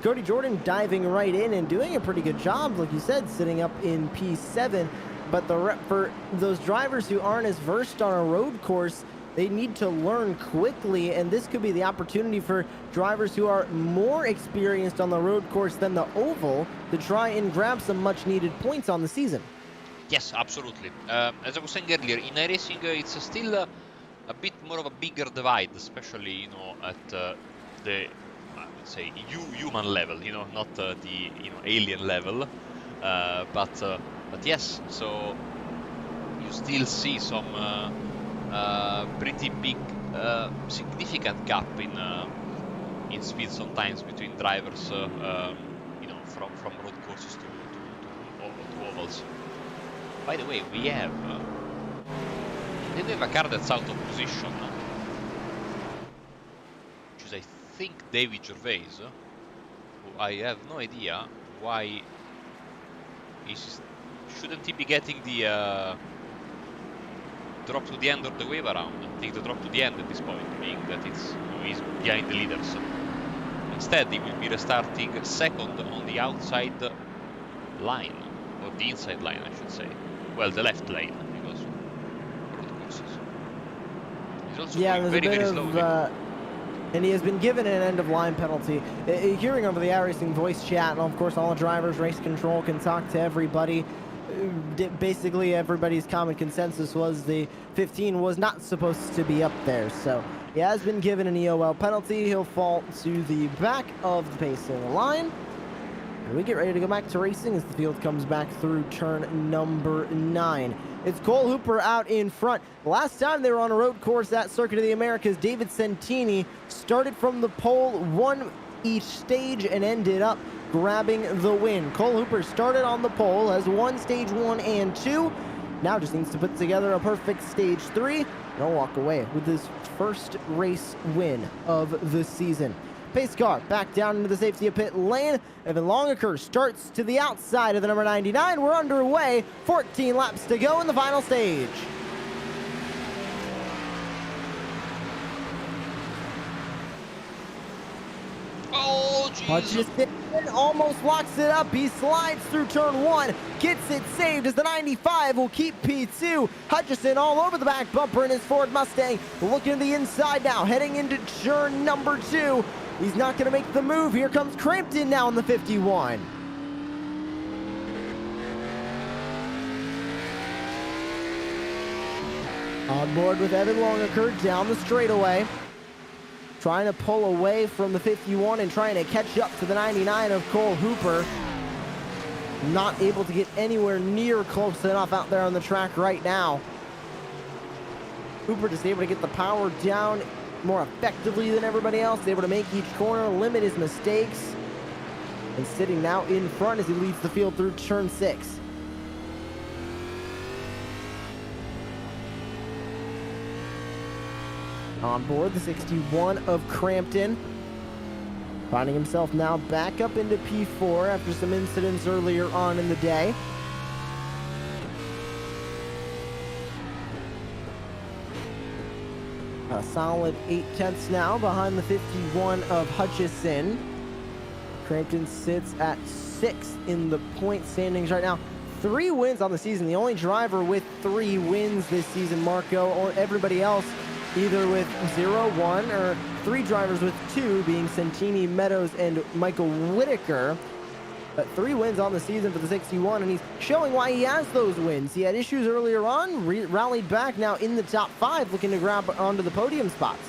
Cody Jourdan diving right in and doing a pretty good job, like you said, sitting up in P7. But for those drivers who aren't as versed on a road course, they need to learn quickly, and this could be the opportunity for drivers who are more experienced on the road course than the oval to try and grab some much-needed points on the season. Yes, absolutely. As I was saying earlier, in iRacing, it's still a bit more of a bigger divide, especially, you know, at the, I would say, human level, you know, not the, you know, alien level. But yes, so you still see some pretty big, significant gap in speed sometimes between drivers, you know, from road courses to ovals. By the way, we have a car that's out of position, which is, I think, David Gervais, who I have no idea why shouldn't he be getting the drop to the end or the wave around? Take the drop to the end at this point, being that he's behind the leaders. Instead, he will be restarting second on the outside line, or the inside line, I should say. Well, the left lane, because road courses. He's also going very slowly. And he has been given an end-of-line penalty. Hearing over the iRacing voice chat, and of course all the drivers, race control can talk to everybody. Basically, everybody's common consensus was the 15 was not supposed to be up there. So he has been given an EOL penalty. He'll fall to the back of the pacing line. And we get ready to go back to racing as the field comes back through turn number 9. It's Cole Hooper out in front. Last time they were on a road course at Circuit of the Americas, David Santini started from the pole, won each stage, and ended up grabbing the win. Cole Hooper started on the pole, has won stage 1 and 2. Now just needs to put together a perfect stage 3, and he'll walk away with his first race win of the season. Pace car back down into the safety of pit lane. Evan Longacre starts to the outside of the number 99. We're underway. 14 laps to go in the final stage. Oh, jeez. Hutchison almost locks it up. He slides through turn 1, gets it saved as the 95 will keep P2. Hutchison all over the back bumper in his Ford Mustang. Looking to the inside now, heading into turn number 2. He's not going to make the move. Here comes Crampton now in the 51. On board with Evan Longaker down the straightaway. Trying to pull away from the 51 and trying to catch up to the 99 of Cole Hooper. Not able to get anywhere near close enough out there on the track right now. Hooper just able to get the power down more effectively than everybody else. Able to make each corner, limit his mistakes. And sitting now in front as he leads the field through turn 6. On board the 61 of Crampton. Finding himself now back up into P4 after some incidents earlier on in the day. A solid 8/10 now behind the 51 of Hutchison. Crampton sits at 6th in the point standings right now. 3 wins on the season. The only driver with 3 wins this season, Marco. Or everybody else either with 0, 1, or 3 drivers with 2, being Santini, Meadows, and Michael Whitaker. But 3 wins on the season for the 61, and he's showing why he has those wins. He had issues earlier on, rallied back, now in the top 5, looking to grab onto the podium spots.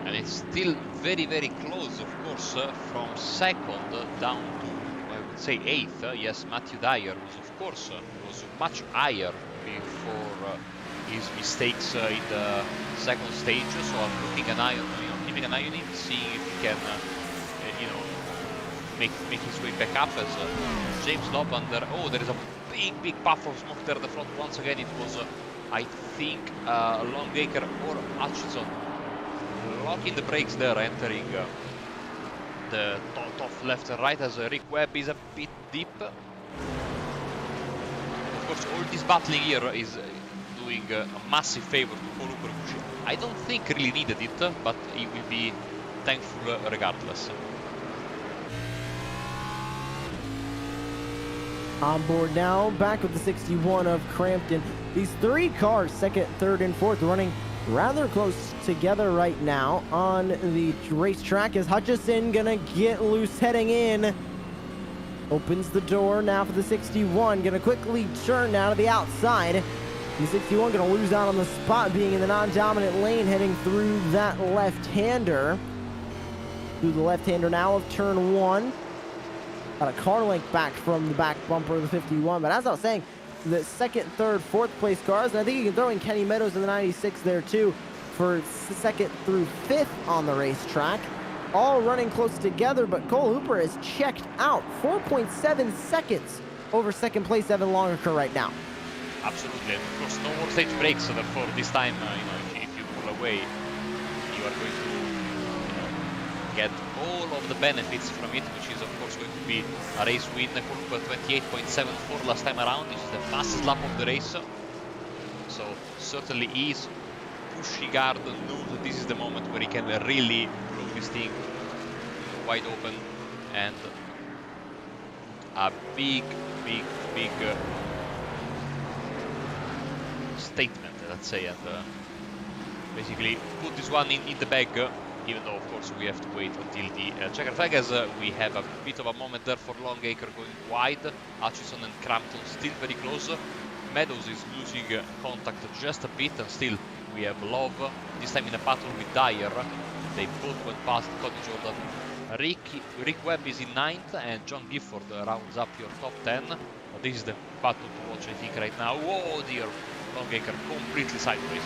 And it's still very, very close, of course, from 2nd down to, I would say, 8th. Yes, Matthew Dyer was much higher before his mistakes in the 2nd stage. So I'm keeping an eye on him, seeing if he can, make his way back up as James Lobander. Oh, there is a big puff of smoke there at the front. Once again, it was, I think, Longacre or Hutchison locking the brakes there, entering the top left and right, as Rick Webb is a bit deep. Of course, all this battling here is doing a massive favor to Cole Hooper, which I don't think really needed it, but he will be thankful regardless. On board now, back with the 61 of Crampton. These 3 cars, 2nd, 3rd, and 4th, running rather close together right now on the racetrack. Is Hutchison gonna get loose heading in? Opens the door now for the 61. Gonna quickly turn now to the outside. The 61 gonna lose out on the spot, being in the non-dominant lane, heading through that left-hander. Through the left-hander now of turn 1. About a car length back from the back bumper of the 51. But as I was saying, the 2nd, 3rd, 4th place cars, and I think you can throw in Kenny Meadows in the 96 there too for 2nd through 5th on the racetrack. All running close together, but Cole Hooper is checked out. 4.7 seconds over 2nd place Evan Longaker right now. Absolutely, and of course no more stage breaks, so therefore this time, if you pull away, you are going to get all of the benefits from it, which is of course going to be a race win. Cole Hooper 28.74 last time around. This is the fastest lap of the race, so certainly is pushing hard, knows that this is the moment where he can really blow this thing wide open, and a big statement, let's say, and basically put this one in the bag, even though of course we have to wait until the checker flag, as we have a bit of a moment there for Longacre going wide. Hutchison and Crampton still very close. Meadows is losing contact just a bit, and still we have Love, this time in a battle with Dyer. They both went past Cody Jordan. Rick Webb is in 9th, and John Gifford rounds up your top 10. But this is the battle to watch, I think, right now. Whoa, dear, Longacre completely sideways.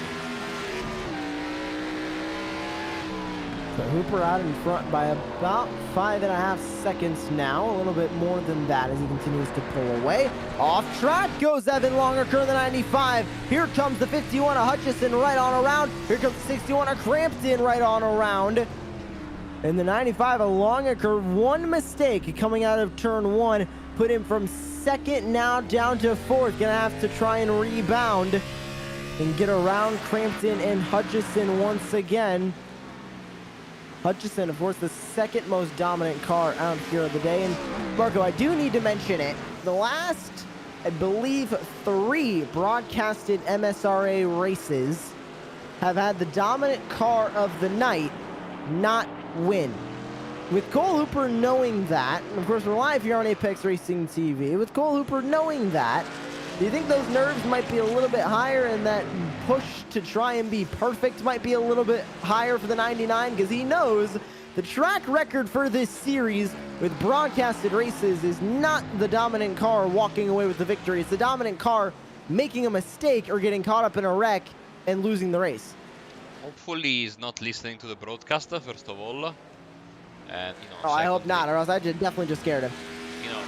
So Hooper out in front by about 5.5 seconds now, a little bit more than that as he continues to pull away. Off track goes Evan Longaker in the 95. Here comes the 51 of Hutchison right on around. Here comes the 61 of Crampton right on around. In the 95 of Longaker, one mistake coming out of turn 1 put him from 2nd now down to 4th. Gonna have to try and rebound and get around Crampton and Hutchison once again. Hutchison, of course, the 2nd most dominant car out here of the day. And Marco, I do need to mention it. The last, I believe, 3 broadcasted MSRA races have had the dominant car of the night not win. With Cole Hooper knowing that, and of course we're live here on Apex Racing TV, with Cole Hooper knowing that, Do you think those nerves might be a little bit higher and that push to try and be perfect might be a little bit higher for the 99? Because he knows the track record for this series with broadcasted races is not the dominant car walking away with the victory. It's the dominant car making a mistake or getting caught up in a wreck and losing the race. Hopefully he's not listening to the broadcaster, first of all. And, you know, Oh, I hope secondly, not, or else I definitely just scared him. You know,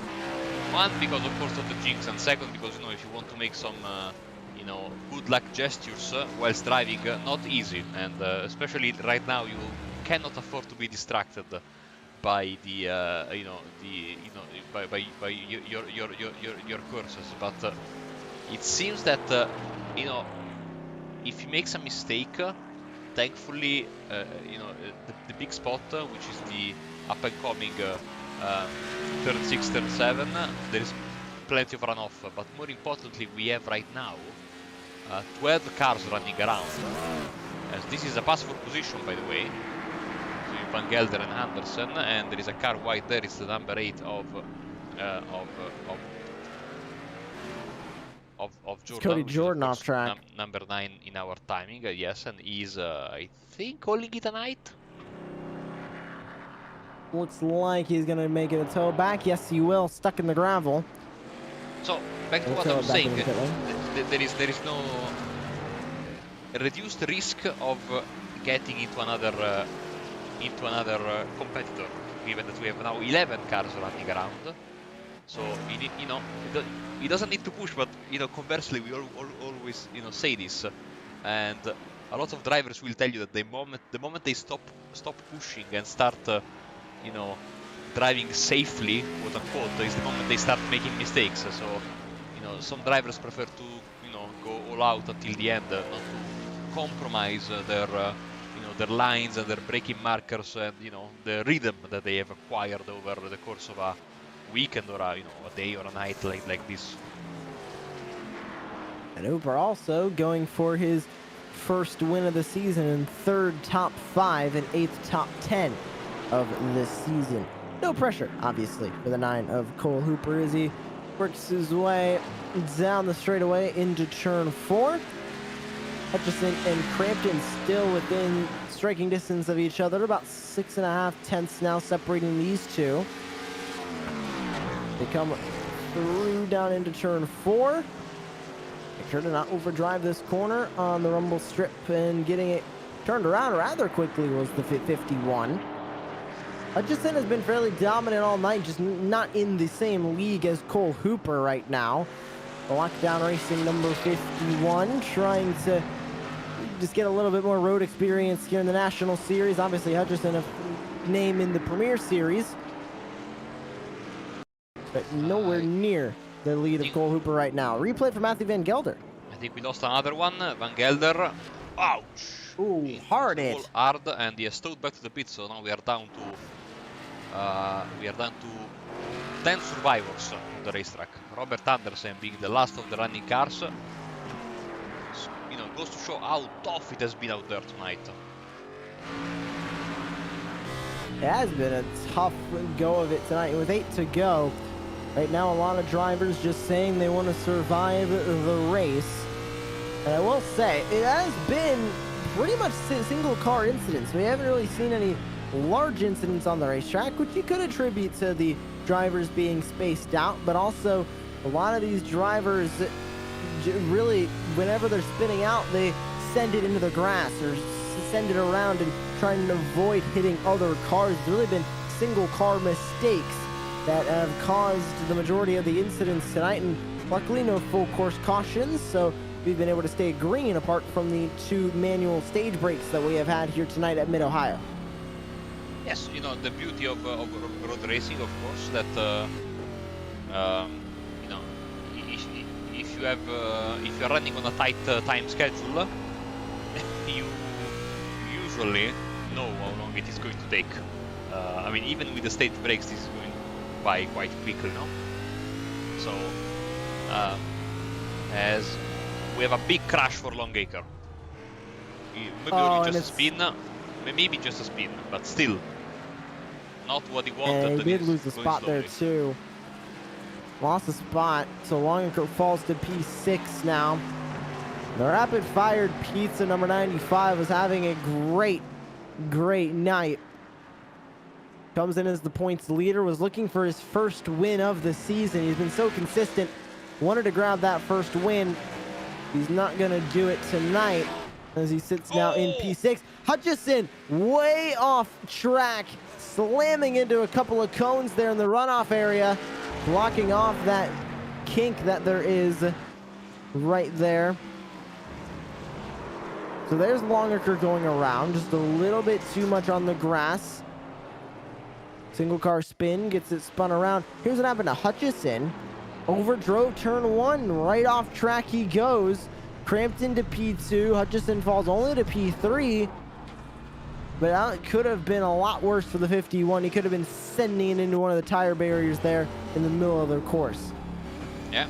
one, because of course of the jinx, and second, because, you know, if you want to make some, you know, good luck gestures whilst driving, not easy. And especially right now, you cannot afford to be distracted by the, you know, by your courses. But it seems that, you know, if he makes a mistake, thankfully, you know, the big spot, which is the up-and-coming turn 6, turn 7, there is plenty of runoff. But more importantly, we have right now 12 cars running around. As this is a pass for position, by the way. So Van Gelder and Andersen, and there is a car wide there. It's the number 8 of Jordan. Cody Jordan off track. Number 9 in our timing, yes, and he's, I think, calling it a night. Looks like he's going to make it a tow back. Yes, he will. Stuck in the gravel. So, back to what I was saying, there is no reduced risk of getting into another competitor, given that we have now 11 cars running around. So, you know, he doesn't need to push, but, you know, conversely, we always, you know, say this, and a lot of drivers will tell you that the moment they stop pushing and start, you know, driving safely, quote unquote, is the moment they start making mistakes. So, you know, some drivers prefer to, you know, go all out until the end, not to compromise their, you know, their lines and their braking markers and, you know, the rhythm that they have acquired over the course of a weekend or a, you know, a day or a night like this. And Hooper also going for his first win of the season and third top 5 and 8th top 10 of this season. No pressure, obviously, for the 9 of Cole Hooper as he works his way down the straightaway into turn 4. Hutchison and Crampton still within striking distance of each other, about 6.5 tenths now separating these two. They come through down into turn 4. Make sure to not overdrive this corner on the rumble strip, and getting it turned around rather quickly was the 51. Hutchison has been fairly dominant all night, just not in the same league as Cole Hooper right now. The Lockdown Racing number 51 trying to just get a little bit more road experience here in the National Series. Obviously, Hutchison a name in the Premier Series, but nowhere near the lead of Cole Hooper right now. Replay for Matthew Van Gelder. I think we lost another one. Van Gelder. Ouch! Ooh, hard hit. Hard, and he has stowed back to the pit, so now we are down to 10 survivors on the racetrack. Robert Andersen being the last of the running cars. So, you know, goes to show how tough it has been out there tonight. It has been a tough go of it tonight with 8 to go. Right now, a lot of drivers just saying they want to survive the race. And I will say, it has been pretty much single car incidents. We haven't really seen any large incidents on the racetrack, which you could attribute to the drivers being spaced out, but also a lot of these drivers really, whenever they're spinning out, they send it into the grass or send it around and trying to avoid hitting other cars. There's really been single car mistakes that have caused the majority of the incidents tonight, and luckily no full course cautions, so we've been able to stay green apart from the 2 manual stage breaks that we have had here tonight at Mid-Ohio. Yes, you know, the beauty of road racing, of course, that you know, if you're running on a tight time schedule, you usually know how long it is going to take. I mean, even with the stage breaks, this is going by quite quickly, no? So, as we have a big crash for Longacre. Maybe only just a spin, maybe just a spin, but still not what he wanted. And he did lose the spot there too. lost a spot, so Longacre falls to P6 now. The rapid-fired pizza number 95 was having a great night. Comes in as the points leader, was looking for his first win of the season. He's been so consistent, wanted to grab that first win. He's not gonna do it tonight as he sits now in P6. Hutchison way off track, slamming into a couple of cones there in the runoff area, blocking off that kink that there is right there. So there's Longacre going around, just a little bit too much on the grass. Single car spin, gets it spun around. Here's what happened to Hutchison. Overdrove turn 1, right off track he goes. Cramped into P2, Hutchison falls only to P3. But that could have been a lot worse for the 51. He could have been sending it into one of the tire barriers there in the middle of the course. Yeah.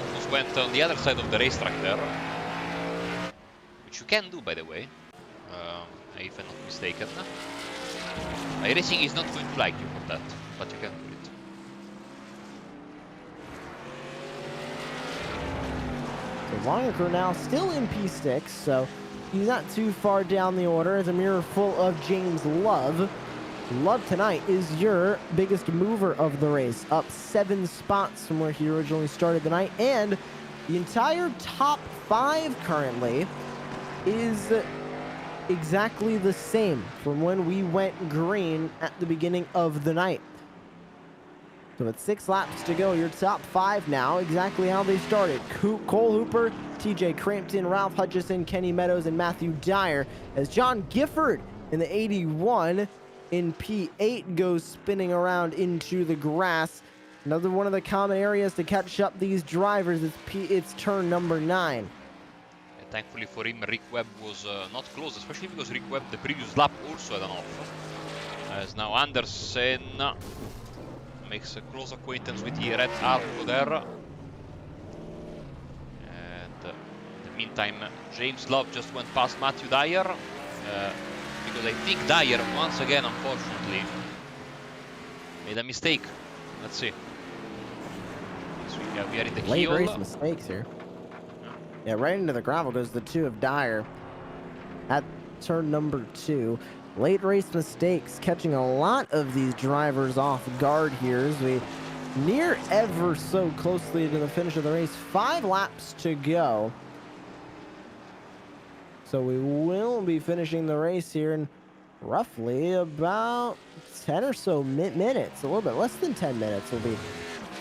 Almost went on the other side of the racetrack there. Which you can do, by the way, if I'm not mistaken. iRacing is not going to like you for that, but you can do it. So Longacre now still in P6, so he's not too far down the order. As a mirror full of James Love. Love tonight is your biggest mover of the race, up 7 spots from where he originally started the night, and the entire top 5 currently is exactly the same from when we went green at the beginning of the night. So with 6 laps to go, your top 5 now, exactly how they started. Cole Hooper, TJ Crampton, Ralph Hutchison, Kenny Meadows, and Matthew Dyer, as John Gifford in the 81 in P8 goes spinning around into the grass. Another one of the common areas to catch up these drivers is it's turn number 9. Thankfully for him, Rick Webb was not close, especially because Rick Webb the previous lap also had an off. As now Andersen makes a close acquaintance with the red arrow there. And in the meantime, James Love just went past Matthew Dyer. Because I think Dyer, once again, unfortunately, made a mistake. Let's see. So we are in the late heel. race mistakes here. Yeah, right into the gravel goes the 2 of Dyer at turn number 2. Late race mistakes, catching a lot of these drivers off guard here as we near ever so closely to the finish of the race. 5 laps to go. So we will be finishing the race here in roughly about 10 or so minutes, a little bit less than 10 minutes. We'll be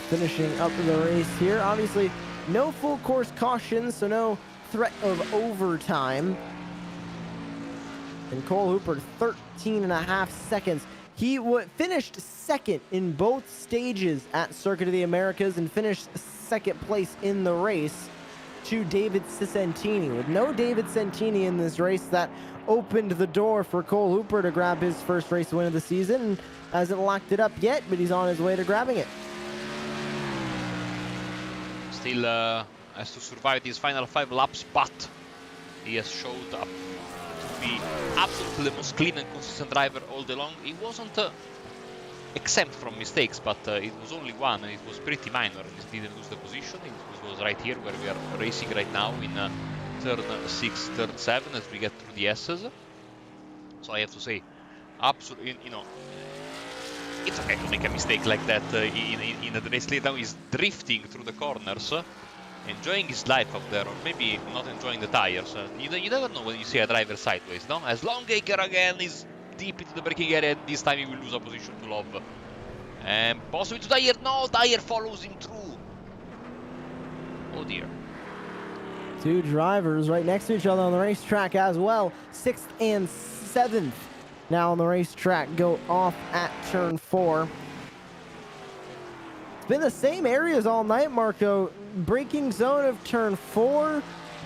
finishing up the race here. Obviously, no full course caution, so no threat of overtime. And Cole Hooper, 13.5 seconds. He finished second in both stages at Circuit of the Americas and finished second place in the race to David Santini. With no David Santini in this race, that opened the door for Cole Hooper to grab his first race win of the season. And hasn't locked it up yet, but he's on his way to grabbing it. Still has to survive these final 5 laps, but he has showed up to be absolutely the most clean and consistent driver all day long. He wasn't exempt from mistakes, but it was only one, and it was pretty minor. He didn't lose the position. It was right here where we are racing right now in turn 6, turn 7 as we get through the S's. So I have to say, absolutely, you know, it's okay to make a mistake like that in the race. Now he's drifting through the corners, enjoying his life up there, or maybe not enjoying the tires. You never know when you see a driver sideways, no? As Longacre again is deep into the braking area, and this time he will lose a position to Love. And possibly to Dyer. No, Dyer follows him through. Oh dear. 2 drivers right next to each other on the racetrack as well. 6th and 7th now on the racetrack go off at turn 4. It's been the same areas all night, Marco. Braking zone of turn 4.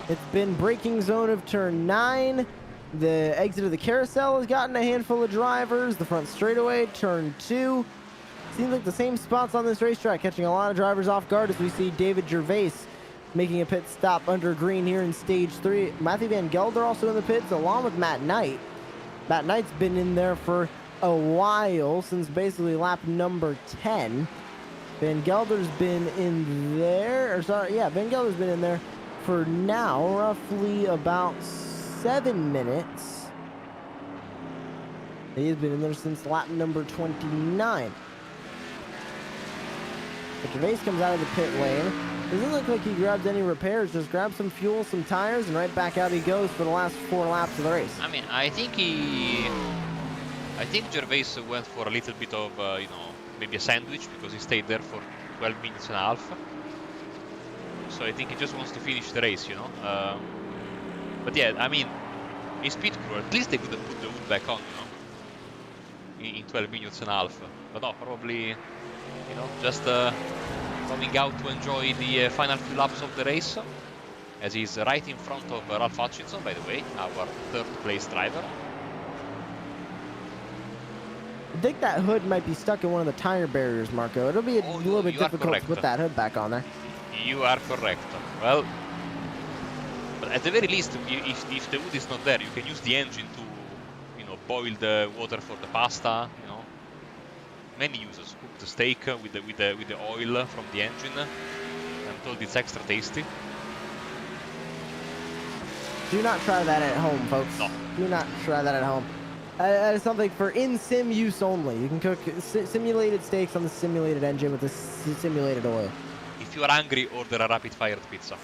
It's been braking zone of turn 9. The exit of the carousel has gotten a handful of drivers. The front straightaway, turn 2. Seems like the same spots on this racetrack, catching a lot of drivers off guard as we see David Gervais making a pit stop under green here in stage 3. Matthew Van Gelder also in the pits, along with Matt Knight. Matt Knight's been in there for a while, since basically lap number 10. Van Gelder's been in there, or sorry, yeah, Van Gelder's been in there for now roughly about 7 minutes. He has been in there since lap number 29. But Gervais comes out of the pit lane. Doesn't look like he grabbed any repairs, just grabbed some fuel, some tires, and right back out he goes for the last 4 laps of the race. I mean, I think Gervais went for a little bit of, you know, maybe a sandwich, because he stayed there for 12 minutes and a half. So I think he just wants to finish the race, you know. But yeah, I mean, in Speed Crew, at least they could have put the hood back on, you know, in 12 minutes and a half. But no, probably, you know, just coming out to enjoy the final few laps of the race, as he's right in front of Ralph Hutchinson, by the way, our 3rd place driver. I think that hood might be stuck in one of the tire barriers, Marco. It'll be a little bit difficult to put that hood back on there. You are correct. Well, but at the very least, if the wood is not there, you can use the engine to, you know, boil the water for the pasta. You know, many users cook the steak with the oil from the engine. I'm told it's extra tasty. Do not try that at home, folks. No. Do not try that at home. That is something for in-sim use only. You can cook simulated steaks on the simulated engine with the simulated oil. If you are hungry, order a rapid-fired pizza.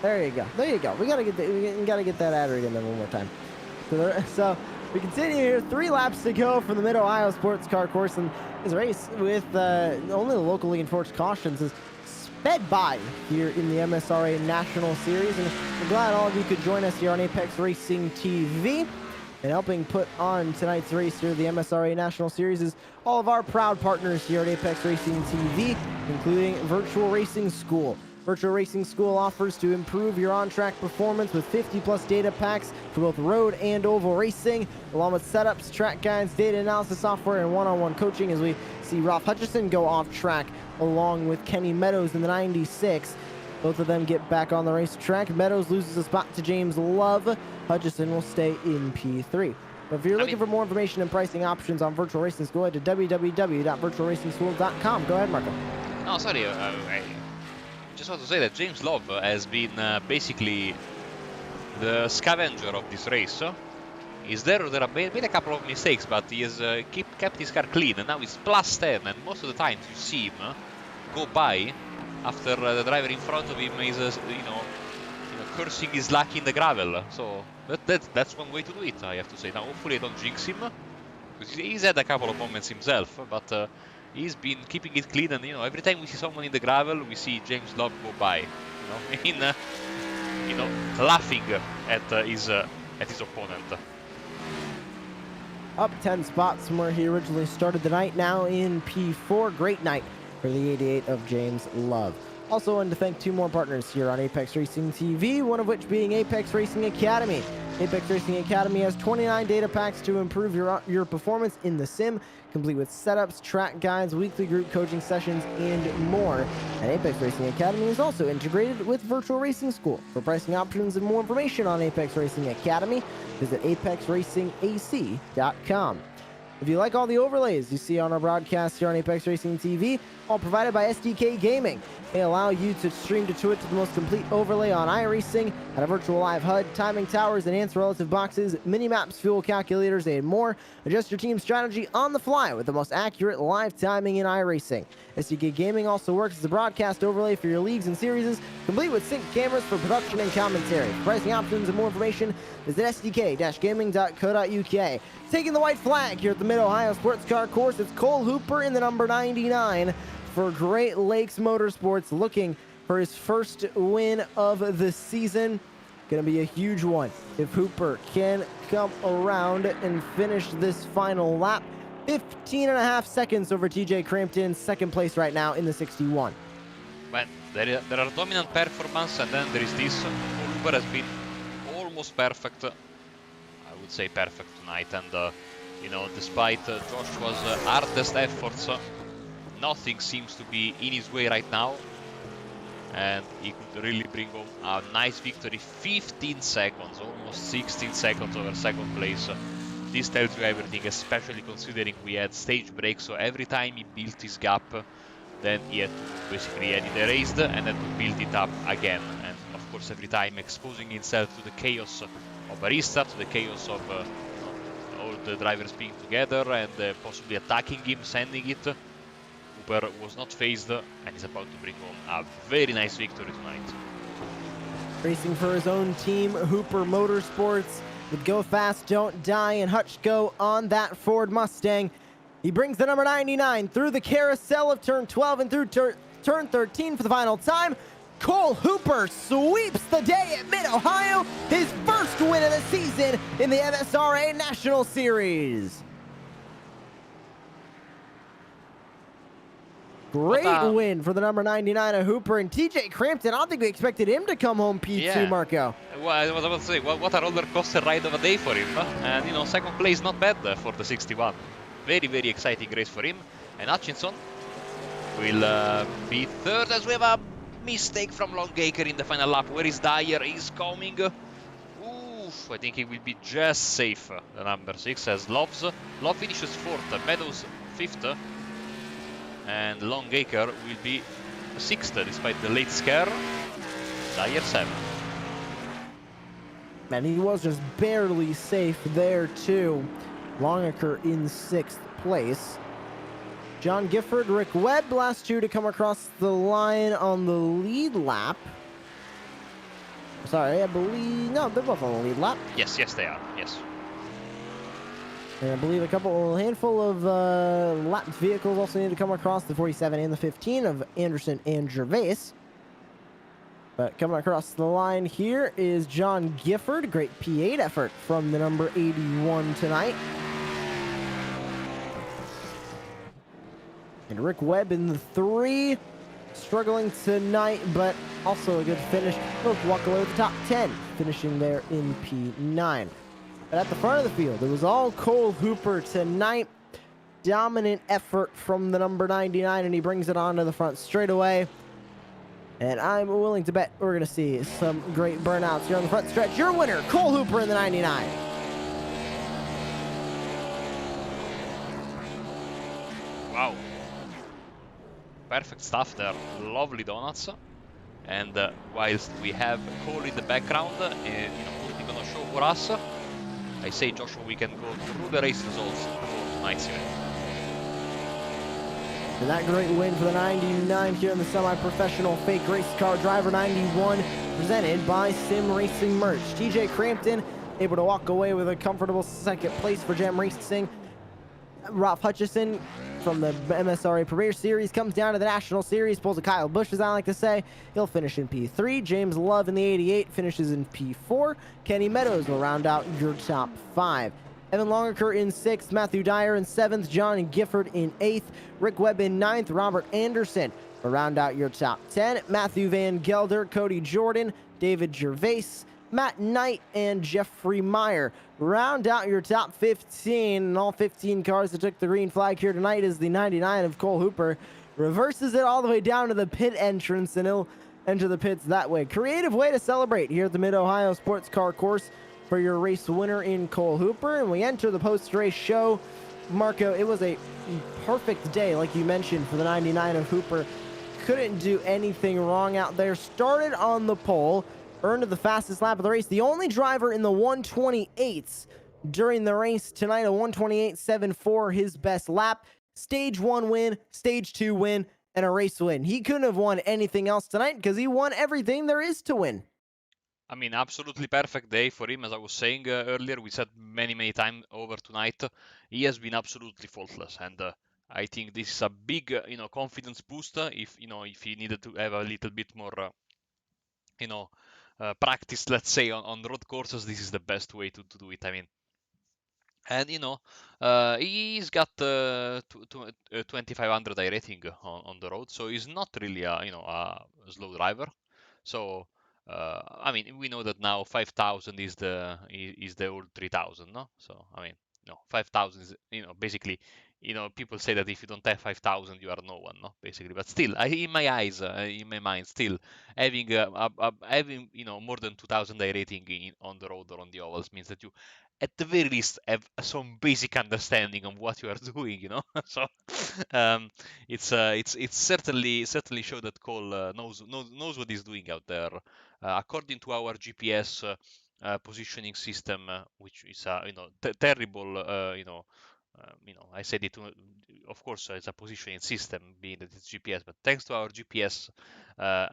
There you go. There you go. We gotta get that ad read in there one more time. So we continue here. 3 laps to go for the Mid-Ohio Sports Car Course, and this race with only the locally enforced cautions is sped by here in the MSRA National Series, and we're glad all of you could join us here on Apex Racing TV. And helping put on tonight's race here, the MSRA National Series, is all of our proud partners here at Apex Racing TV, including Virtual Racing School. Virtual Racing School offers to improve your on-track performance with 50+ data packs for both road and oval racing, along with setups, track guides, data analysis software, and one-on-one coaching, as we see Ralph Hutchinson go off track along with Kenny Meadows in the 96. Both of them get back on the racetrack. Meadows loses a spot to James Love. Hutchison will stay in P3. But if you're looking for more information and pricing options on Virtual Racing School, head to www.virtualracingschool.com. Go ahead, Marco. No, sorry. I just want to say that James Love has been basically the scavenger of this race. He's there have made a couple of mistakes, but he has kept his car clean, and now he's +10, and most of the times you see him go by after the driver in front of him is, you know, cursing his luck in the gravel. So that's one way to do it, I have to say. Now, hopefully I don't jinx him, because he's had a couple of moments himself, but he's been keeping it clean, and, you know, every time we see someone in the gravel, we see James Love go by, you know, laughing at his opponent. Up 10 spots from where he originally started the night, now in P4. Great night for the 88 of James Love. Also wanted to thank 2 more partners here on Apex Racing TV, one of which being Apex Racing Academy. Apex Racing Academy has 29 data packs to improve your performance in the sim, complete with setups, track guides, weekly group coaching sessions, and more. And Apex Racing Academy is also integrated with Virtual Racing School. For pricing options and more information on Apex Racing Academy, visit apexracingac.com. If you like all the overlays you see on our broadcast here on Apex Racing TV, all provided by SDK Gaming. They allow you to stream to Twitch the most complete overlay on iRacing, at a virtual live HUD, timing towers, enhanced relative boxes, mini-maps, fuel calculators, and more. Adjust your team's strategy on the fly with the most accurate live timing in iRacing. SDK Gaming also works as a broadcast overlay for your leagues and series, complete with sync cameras for production and commentary. For pricing options and more information, visit sdk-gaming.co.uk. Taking the white flag here at the Mid-Ohio Sports Car Course, it's Cole Hooper in the number 99 for Great Lakes Motorsports, looking for his first win of the season. Going to be a huge one if Hooper can come around and finish this final lap. 15.5 seconds over TJ Crampton, second place right now in the 61. Well, there are dominant performance, and then there is this. Hooper has been almost perfect. I would say perfect tonight, and you know, despite Joshua's hardest efforts, nothing seems to be in his way right now, and he could really bring home a nice victory. 15 seconds, almost 16 seconds over second place. this tells you everything, especially considering we had stage break, so every time he built his gap, then he had to basically had it erased and then to build it up again. And of course, every time exposing himself to the chaos of a restart, to the chaos of all the drivers being together and possibly attacking him, sending it. Hooper was not phased and is about to bring home a very nice victory tonight. Racing for his own team, Hooper Motorsports, with Go Fast, Don't Die, and Hutchko on that Ford Mustang. He brings the number 99 through the carousel of turn 12 and through turn 13 for the final time. Cole Hooper sweeps the day at Mid-Ohio, his first win of the season in the MSRA National Series. Great win for the number 99 of Hooper, and TJ Crampton. I don't think we expected him to come home P2, yeah. Marco. Well, I was about to say, what a roller coaster ride of a day for him. And, you know, second place not bad for the 61. Very, very exciting race for him. And Hutchinson will be third as we have a mistake from Longacre in the final lap. Where is Dyer? He's coming. Oof, I think he will be just safe. The number 6 as Love finishes 4th, Meadows 5th. And Longacre will be 6th despite the late scare. Dyer 7th. And he was just barely safe there too. Longacre in 6th place. John Gifford, Rick Webb, last two to come across the line on the lead lap. Sorry, I believe... No, they're both on the lead lap. Yes, they are. Yes. And I believe a handful of lap vehicles also need to come across, the 47 and the 15 of Anderson and Gervais. But coming across the line here is John Gifford. Great P8 effort from the number 81 tonight. And Rick Webb in the 3. Struggling tonight, but also a good finish. He'll walk away with the top 10, finishing there in P9. But at the front of the field, it was all Cole Hooper tonight. Dominant effort from the number 99, and he brings it onto the front straight away. And I'm willing to bet we're going to see some great burnouts here on the front stretch. Your winner, Cole Hooper in the 99. Wow. Perfect stuff there. Lovely donuts. And whilst we have Cole in the background, who's going to show for us? I say, Joshua, we can go through the race results for tonight's event. And that great win for the 99 here in the semi-professional fake race car driver 91, presented by Sim Racing Merch. TJ Crampton able to walk away with a comfortable second place for Gem Racing. Ralph Hutchison from the MSRA Premier Series comes down to the National Series, pulls a Kyle Busch, as I like to say. He'll finish in P3. James Love in the 88 finishes in P4. Kenny Meadows will round out your top 5. Evan Longacre in 6th, Matthew Dyer in 7th, John Gifford in 8th, Rick Webb in 9th, Robert Anderson will round out your top 10. Matthew Van Gelder, Cody Jordan, David Gervais, Matt Knight, and Jeffrey Meyer round out your top 15. And all 15 cars that took the green flag here tonight is the 99 of Cole Hooper. Reverses it all the way down to the pit entrance, and he'll enter the pits that way. Creative way to celebrate here at the Mid-Ohio Sports Car Course for your race winner in Cole Hooper. And we enter the post-race show. Marco, it was a perfect day, like you mentioned, for the 99 of Hooper. Couldn't do anything wrong out there. Started on the pole, earned the fastest lap of the race. The only driver in the 128s during the race tonight, a 128.74, his best lap. Stage 1 win, Stage 2 win, and a race win. He couldn't have won anything else tonight because he won everything there is to win. I mean, absolutely perfect day for him. As I was saying earlier, we said many times over tonight, he has been absolutely faultless. And I think this is a big, confidence booster. If he needed to have a little bit more, practice, let's say, on road courses, this is the best way to do it. I mean, and he's got 2500 I rating on the road, so he's not really a slow driver. So I mean, we know that now 5000 is the old 3000, no? So I mean, 5000 is basically, people say that if you don't have 5000 you are no one, no, basically. But still, in my eyes, in my mind, still having having more than 2000 I rating on the road or on the ovals means that you at the very least have some basic understanding of what you are doing, you know. So it's certainly show that Cole knows what he's doing out there. According to our GPS positioning system, which is terrible, I said it, of course, it's a positioning system, being that it's GPS, but thanks to our GPS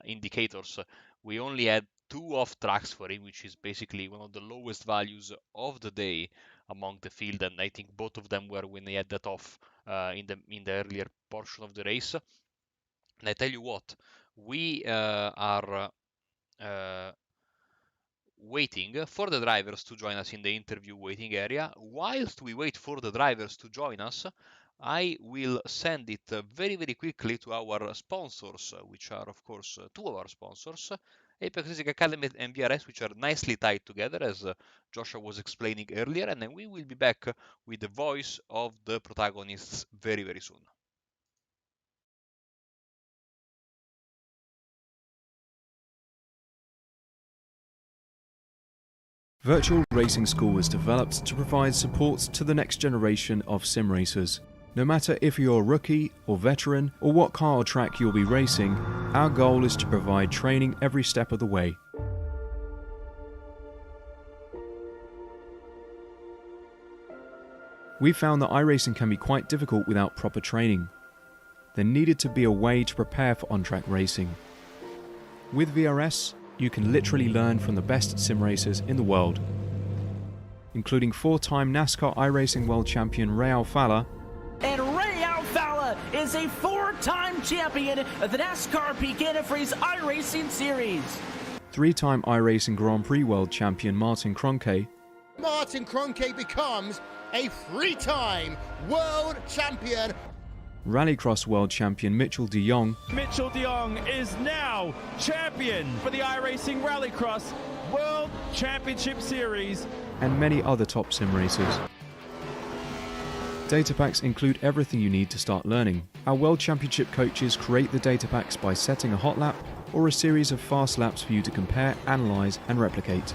indicators, we only had 2 off tracks for him, which is basically one of the lowest values of the day among the field, and I think both of them were when he had that off in the earlier portion of the race. And I tell you what, we are waiting for the drivers to join us in the interview waiting area. Whilst we wait for the drivers to join us, I will send it very, very quickly to our sponsors, which are, of course, 2 of our sponsors, Apex Racing Academy and VRS, which are nicely tied together, as Joshua was explaining earlier, and then we will be back with the voice of the protagonists very, very soon. Virtual Racing School was developed to provide support to the next generation of sim racers. No matter if you're a rookie or veteran or what car or track you'll be racing, our goal is to provide training every step of the way. We found that iRacing can be quite difficult without proper training. There needed to be a way to prepare for on-track racing. With VRS, you can literally learn from the best sim racers in the world, including 4-time NASCAR iRacing World Champion Ray Alfalla. And Ray Alfalla is a 4-time champion of the NASCAR Peak Antifreeze iRacing Series. 3-time iRacing Grand Prix World Champion Martin Kroenke. Martin Kroenke becomes a 3-time world champion. Rallycross World Champion Mitchell de Jong. Mitchell de Jong is now champion for the iRacing Rallycross World Championship Series. And many other top sim racers. Data packs include everything you need to start learning. Our World Championship coaches create the data packs by setting a hot lap or a series of fast laps for you to compare, analyze, and replicate.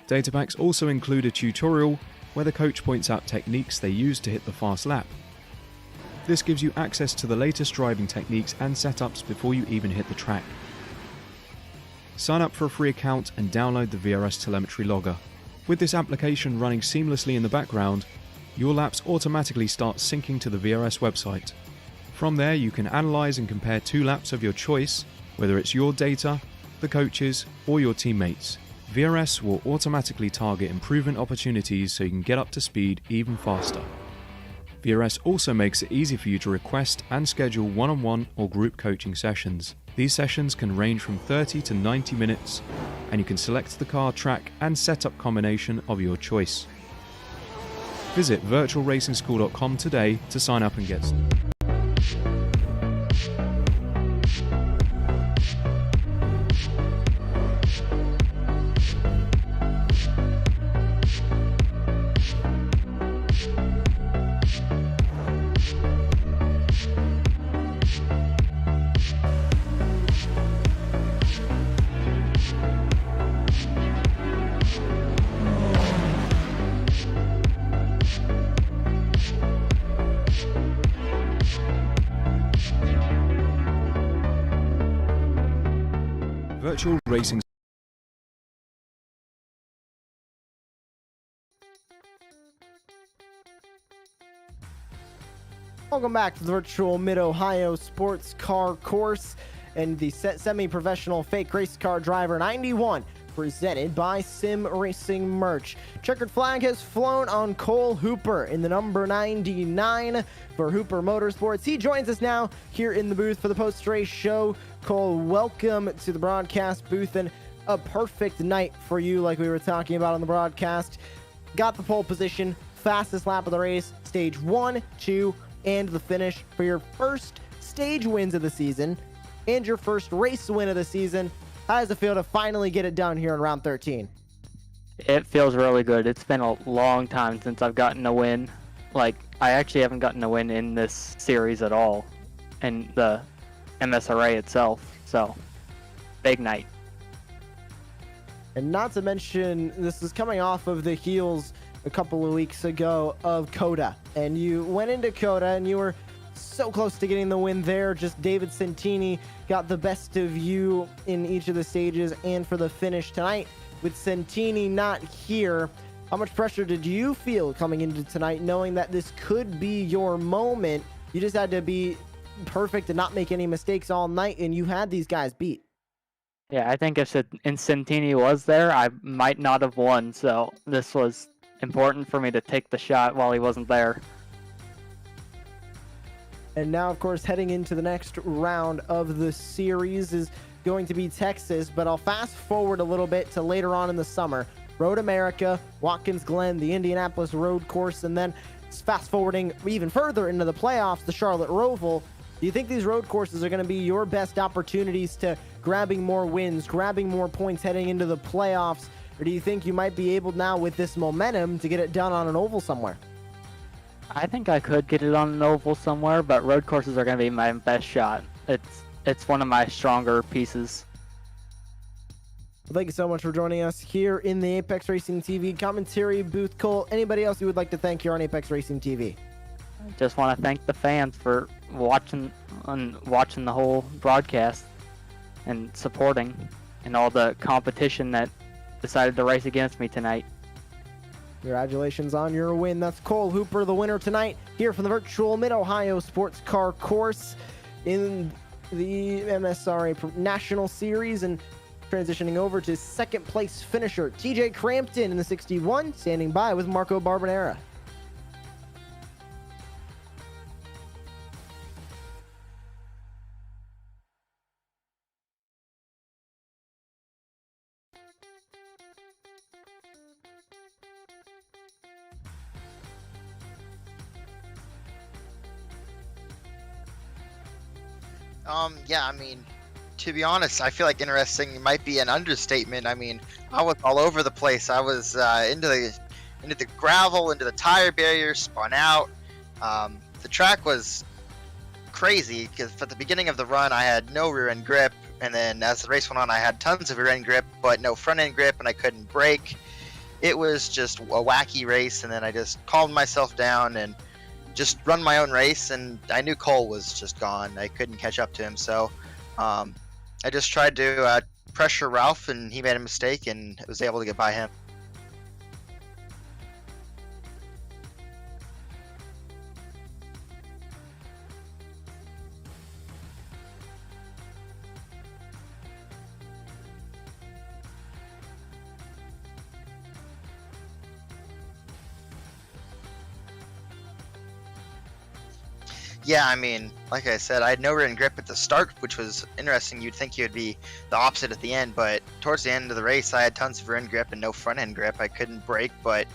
Data packs also include a tutorial where the coach points out techniques they use to hit the fast lap. This gives you access to the latest driving techniques and setups before you even hit the track. Sign up for a free account and download the VRS telemetry logger. With this application running seamlessly in the background, your laps automatically start syncing to the VRS website. From there, you can analyze and compare 2 laps of your choice, whether it's your data, the coaches, or your teammates. VRS will automatically target improvement opportunities so you can get up to speed even faster. VRS also makes it easy for you to request and schedule one-on-one or group coaching sessions. These sessions can range from 30 to 90 minutes, and you can select the car, track, and setup combination of your choice. Visit virtualracingschool.com today to sign up and get started. Virtual Racing. Welcome back to the virtual Mid-Ohio Sports Car Course and the semi-professional fake race car driver 91 presented by Sim Racing Merch. Checkered flag has flown on Cole Hooper in the number 99 for Hooper Motorsports. He joins us now here in the booth for the post-race show. Cole, welcome to the broadcast booth, and a perfect night for you like we were talking about on the broadcast. Got the pole position, fastest lap of the race, stage 1, 2, and the finish for your first stage wins of the season and your first race win of the season. How does it feel to finally get it done here in round 13? It feels really good. It's been a long time since I've gotten a win. Like, I actually haven't gotten a win in this series at all, in the MSRA itself, so big night. And not to mention, this is coming off of the heels a couple of weeks ago of Coda. And you went into Coda and you were so close to getting the win there. Just David Santini got the best of you in each of the stages and for the finish tonight. With Santini not here, how much pressure did you feel coming into tonight, knowing that this could be your moment? You just had to be perfect and not make any mistakes all night, and you had these guys beat. Yeah, I think if Santini was there, I might not have won. So this was important for me to take the shot while he wasn't there. And now, of course, heading into the next round of the series is going to be Texas, but I'll fast forward a little bit to later on in the summer. Road America, Watkins Glen, the Indianapolis Road Course, and then fast forwarding even further into the playoffs, the Charlotte Roval. Do you think these road courses are going to be your best opportunities to grabbing more wins, grabbing more points heading into the playoffs? Or do you think you might be able now with this momentum to get it done on an oval somewhere? I think I could get it on an oval somewhere, but road courses are going to be my best shot. It's one of my stronger pieces. Well, thank you so much for joining us here in the Apex Racing TV commentary booth. Cole, anybody else you would like to thank here on Apex Racing TV? Just want to thank the fans for watching the whole broadcast and supporting, and all the competition that decided to race against me tonight. Congratulations on your win. That's Cole Hooper, the winner tonight here from the virtual Mid-Ohio Sports Car Course in the MSRA National Series, and transitioning over to second place finisher TJ Crampton in the 61, standing by with Marco Barbonera. Yeah, I mean, to be honest, I feel like interesting might be an understatement. I mean, I was all over the place. I was into the gravel, into the tire barrier, spun out. The track was crazy because at the beginning of the run, I had no rear end grip, and then as the race went on, I had tons of rear end grip, but no front end grip, and I couldn't brake. It was just a wacky race, and then I just calmed myself down and just run my own race, and I knew Cole was just gone. I couldn't catch up to him, so I just tried to pressure Ralph, and he made a mistake, and was able to get by him. Yeah, I mean, like I said, I had no rear end grip at the start, which was interesting. You'd think you would be the opposite at the end, but towards the end of the race, I had tons of rear end grip and no front end grip. I couldn't brake, but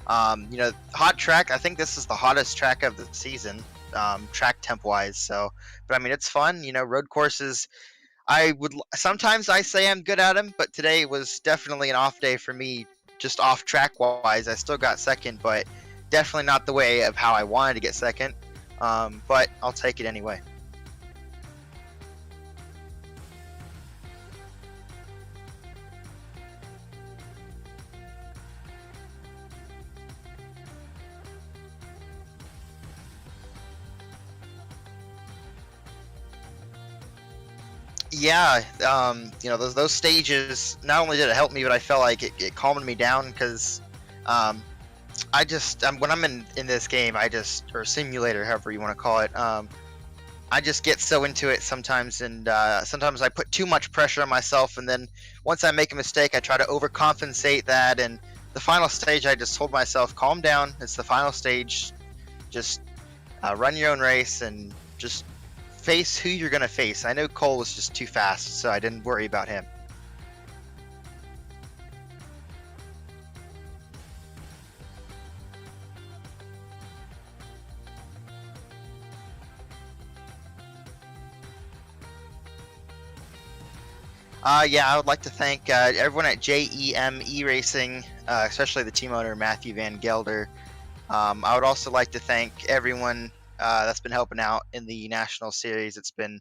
hot track. I think this is the hottest track of the season, track temp wise. So, but I mean, it's fun. Road courses. Sometimes I say I'm good at them, but today was definitely an off day for me, just off track wise. I still got second, but definitely not the way of how I wanted to get second. But I'll take it anyway. Yeah, those stages, not only did it help me, but I felt like it calmed me down because when I'm in this game, or simulator, however you want to call it, I just get so into it sometimes, and sometimes I put too much pressure on myself, and then once I make a mistake, I try to overcompensate that, and the final stage, I just told myself, calm down, it's the final stage, just run your own race, and just face who you're going to face. I know Cole was just too fast, so I didn't worry about him. Yeah, I would like to thank everyone at JEM iRacing, especially the team owner, Matthew Van Gelder. I would also like to thank everyone that's been helping out in the National Series. It's been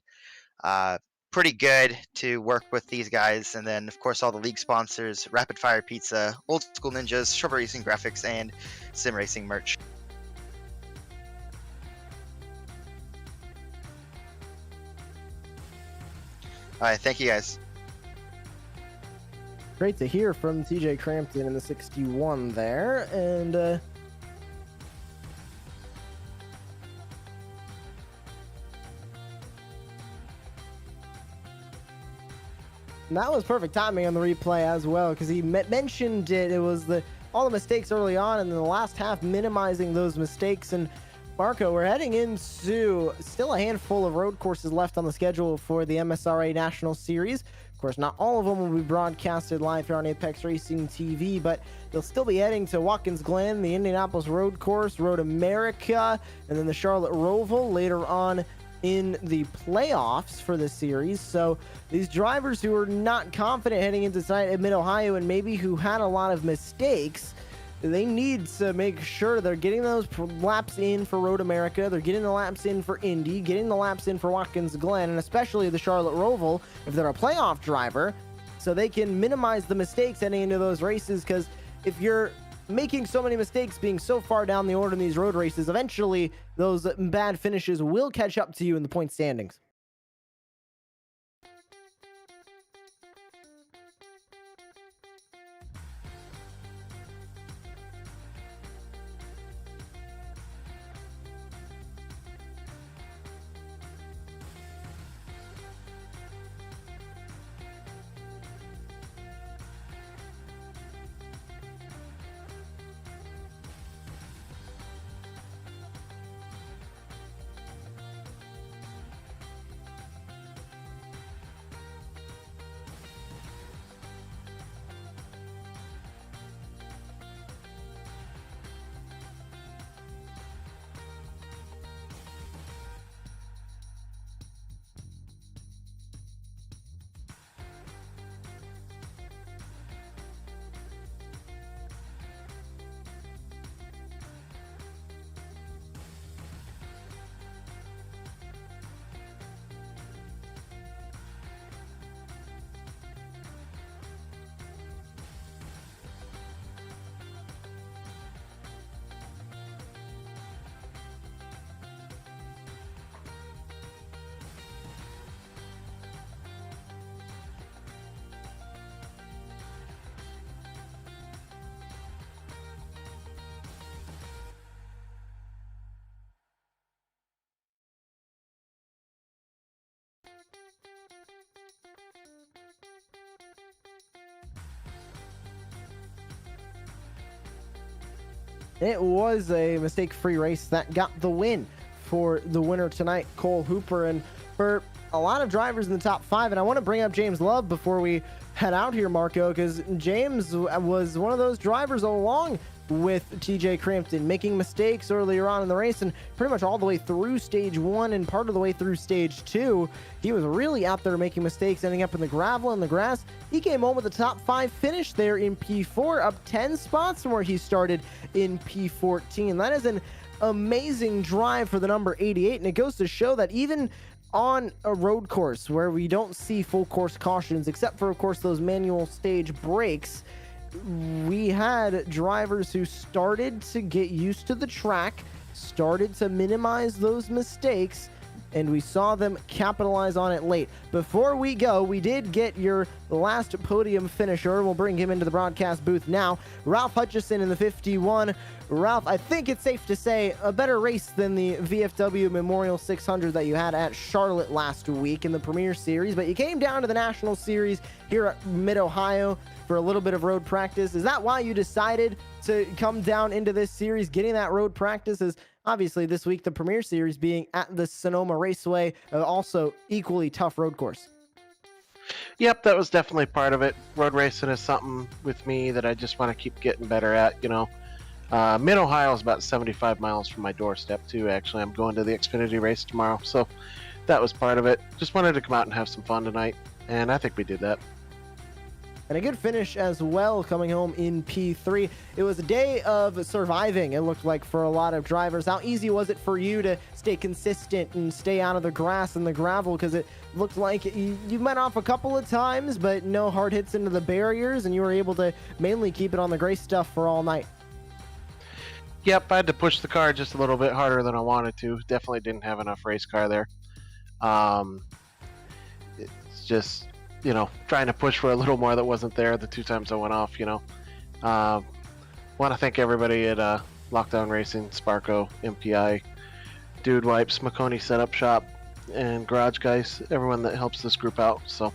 pretty good to work with these guys. And then, of course, all the league sponsors, Rapid Fire Pizza, Old School Ninjas, Short Racing Graphics, and Sim Racing merch. All right, thank you guys. Great to hear from TJ Crampton in the 61 there. And that was perfect timing on the replay as well, because he mentioned it was all the mistakes early on, and then the last half minimizing those mistakes. And Marco, we're heading into still a handful of road courses left on the schedule for the MSRA National Series. Of course, not all of them will be broadcasted live here on Apex Racing TV, but they'll still be heading to Watkins Glen, the Indianapolis Road Course, Road America, and then the Charlotte Roval later on in the playoffs for the series. So these drivers who are not confident heading into tonight at Mid-Ohio, and maybe who had a lot of mistakes, they need to make sure they're getting those laps in for Road America, they're getting the laps in for Indy, getting the laps in for Watkins Glen, and especially the Charlotte Roval if they're a playoff driver, so they can minimize the mistakes heading into those races. Because if you're making so many mistakes being so far down the order in these road races, eventually those bad finishes will catch up to you in the point standings. It was a mistake-free race that got the win for the winner tonight, Cole Hooper. And for a lot of drivers in the top 5, and I want to bring up James Love before we head out here, Marco, because James was one of those drivers along with TJ Crampton, making mistakes earlier on in the race, and pretty much all the way through stage 1 and part of the way through stage 2. He was really out there making mistakes, ending up in the gravel and the grass. He came home with a top 5 finish there in P4, up 10 spots from where he started in P14. That is an amazing drive for the number 88, and it goes to show that even on a road course where we don't see full course cautions, except for, of course, those manual stage brakes, we had drivers who started to get used to the track, started to minimize those mistakes, and we saw them capitalize on it late. Before we go, we did get your last podium finisher. We'll bring him into the broadcast booth now. Ralph Hutchison in the 51. Ralph, I think it's safe to say a better race than the VFW Memorial 600 that you had at Charlotte last week in the Premier Series, but you came down to the National Series here at Mid-Ohio for a little bit of road practice. Is that why you decided to come down into this series, getting that road practice? Is obviously this week the Premier Series being at the Sonoma Raceway, also equally tough road course. Yep, that was definitely part of it. Road racing is something with me that I just want to keep getting better at, you know. Mid-Ohio is about 75 miles from my doorstep, too, actually. I'm going to the Xfinity race tomorrow, so that was part of it. Just wanted to come out and have some fun tonight, and I think we did that. and a good finish as well, coming home in P3. It was a day of surviving, it looked like, for a lot of drivers. How easy was it for you to stay consistent and stay out of the grass and the gravel? Because it looked like you went off a couple of times, but no hard hits into the barriers, and you were able to mainly keep it on the gray stuff for all night. Yep, I had to push the car just a little bit harder than I wanted to. Definitely didn't have enough race car there. It's just, you know, trying to push for a little more that wasn't there the 2 times I went off, you know. Want to thank everybody at Lockdown Racing, Sparko, MPI, Dude Wipes, Makoni Setup Shop, and Garage Guys, everyone that helps this group out. So,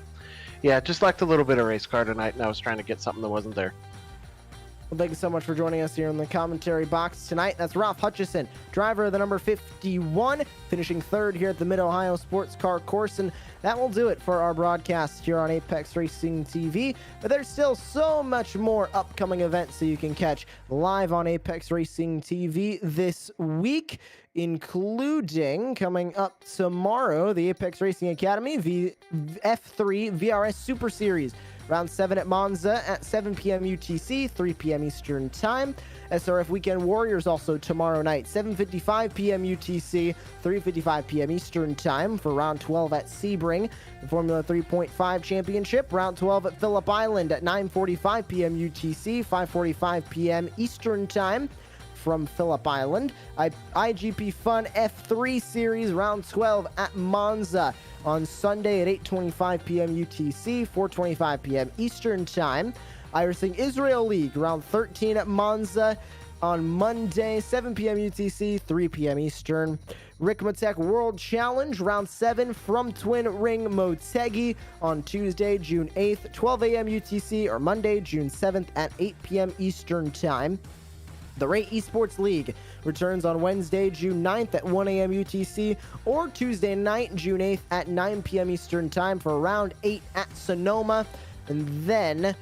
yeah, just lacked a little bit of race car tonight, and I was trying to get something that wasn't there. Well, thank you so much for joining us here in the commentary box tonight. That's Ralph Hutchison, driver of the number 51, finishing 3rd here at the Mid-Ohio Sports Car Course. And that will do it for our broadcast here on Apex Racing TV. But there's still so much more upcoming events that you can catch live on Apex Racing TV this week, including coming up tomorrow, the Apex Racing Academy F3 VRS Super Series. Round 7 at Monza at 7 p.m. UTC, 3 p.m. Eastern Time. SRF Weekend Warriors also tomorrow night, 7:55 p.m. UTC, 3:55 p.m. Eastern Time for round 12 at Sebring. The Formula 3.5 Championship, round 12 at Phillip Island at 9:45 p.m. UTC, 5:45 p.m. Eastern Time from Phillip Island. IGP Fun F3 Series, round 12 at Monza on Sunday at 8:25 p.m. UTC, 4:25 p.m. Eastern Time. iRacing Israel League, round 13 at Monza on Monday, 7 p.m. UTC, 3 p.m. Eastern. Rikmatech World Challenge, round 7 from Twin Ring Motegi on Tuesday, June 8th, 12 a.m. UTC, or Monday, June 7th at 8 p.m. Eastern Time. The Ray Esports League returns on Wednesday, June 9th at 1 a.m. UTC, or Tuesday night, June 8th at 9 p.m. Eastern Time for round 8 at Sonoma. And then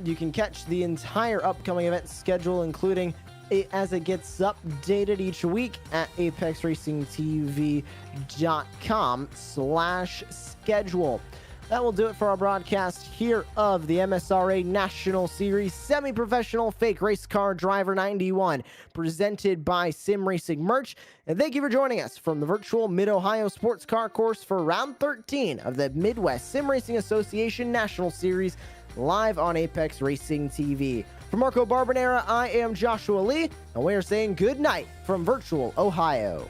you can catch the entire upcoming event schedule, including it as it gets updated each week at apexracingtv.com/schedule. That will do it for our broadcast here of the MSRA National Series Semi-Professional Fake Race Car Driver 91, presented by Sim Racing Merch. And thank you for joining us from the virtual Mid-Ohio Sports Car Course for round 13 of the Midwest Sim Racing Association National Series, live on Apex Racing TV. For Marco Barbonera, I am Joshua Lee, and we are saying good night from virtual Ohio.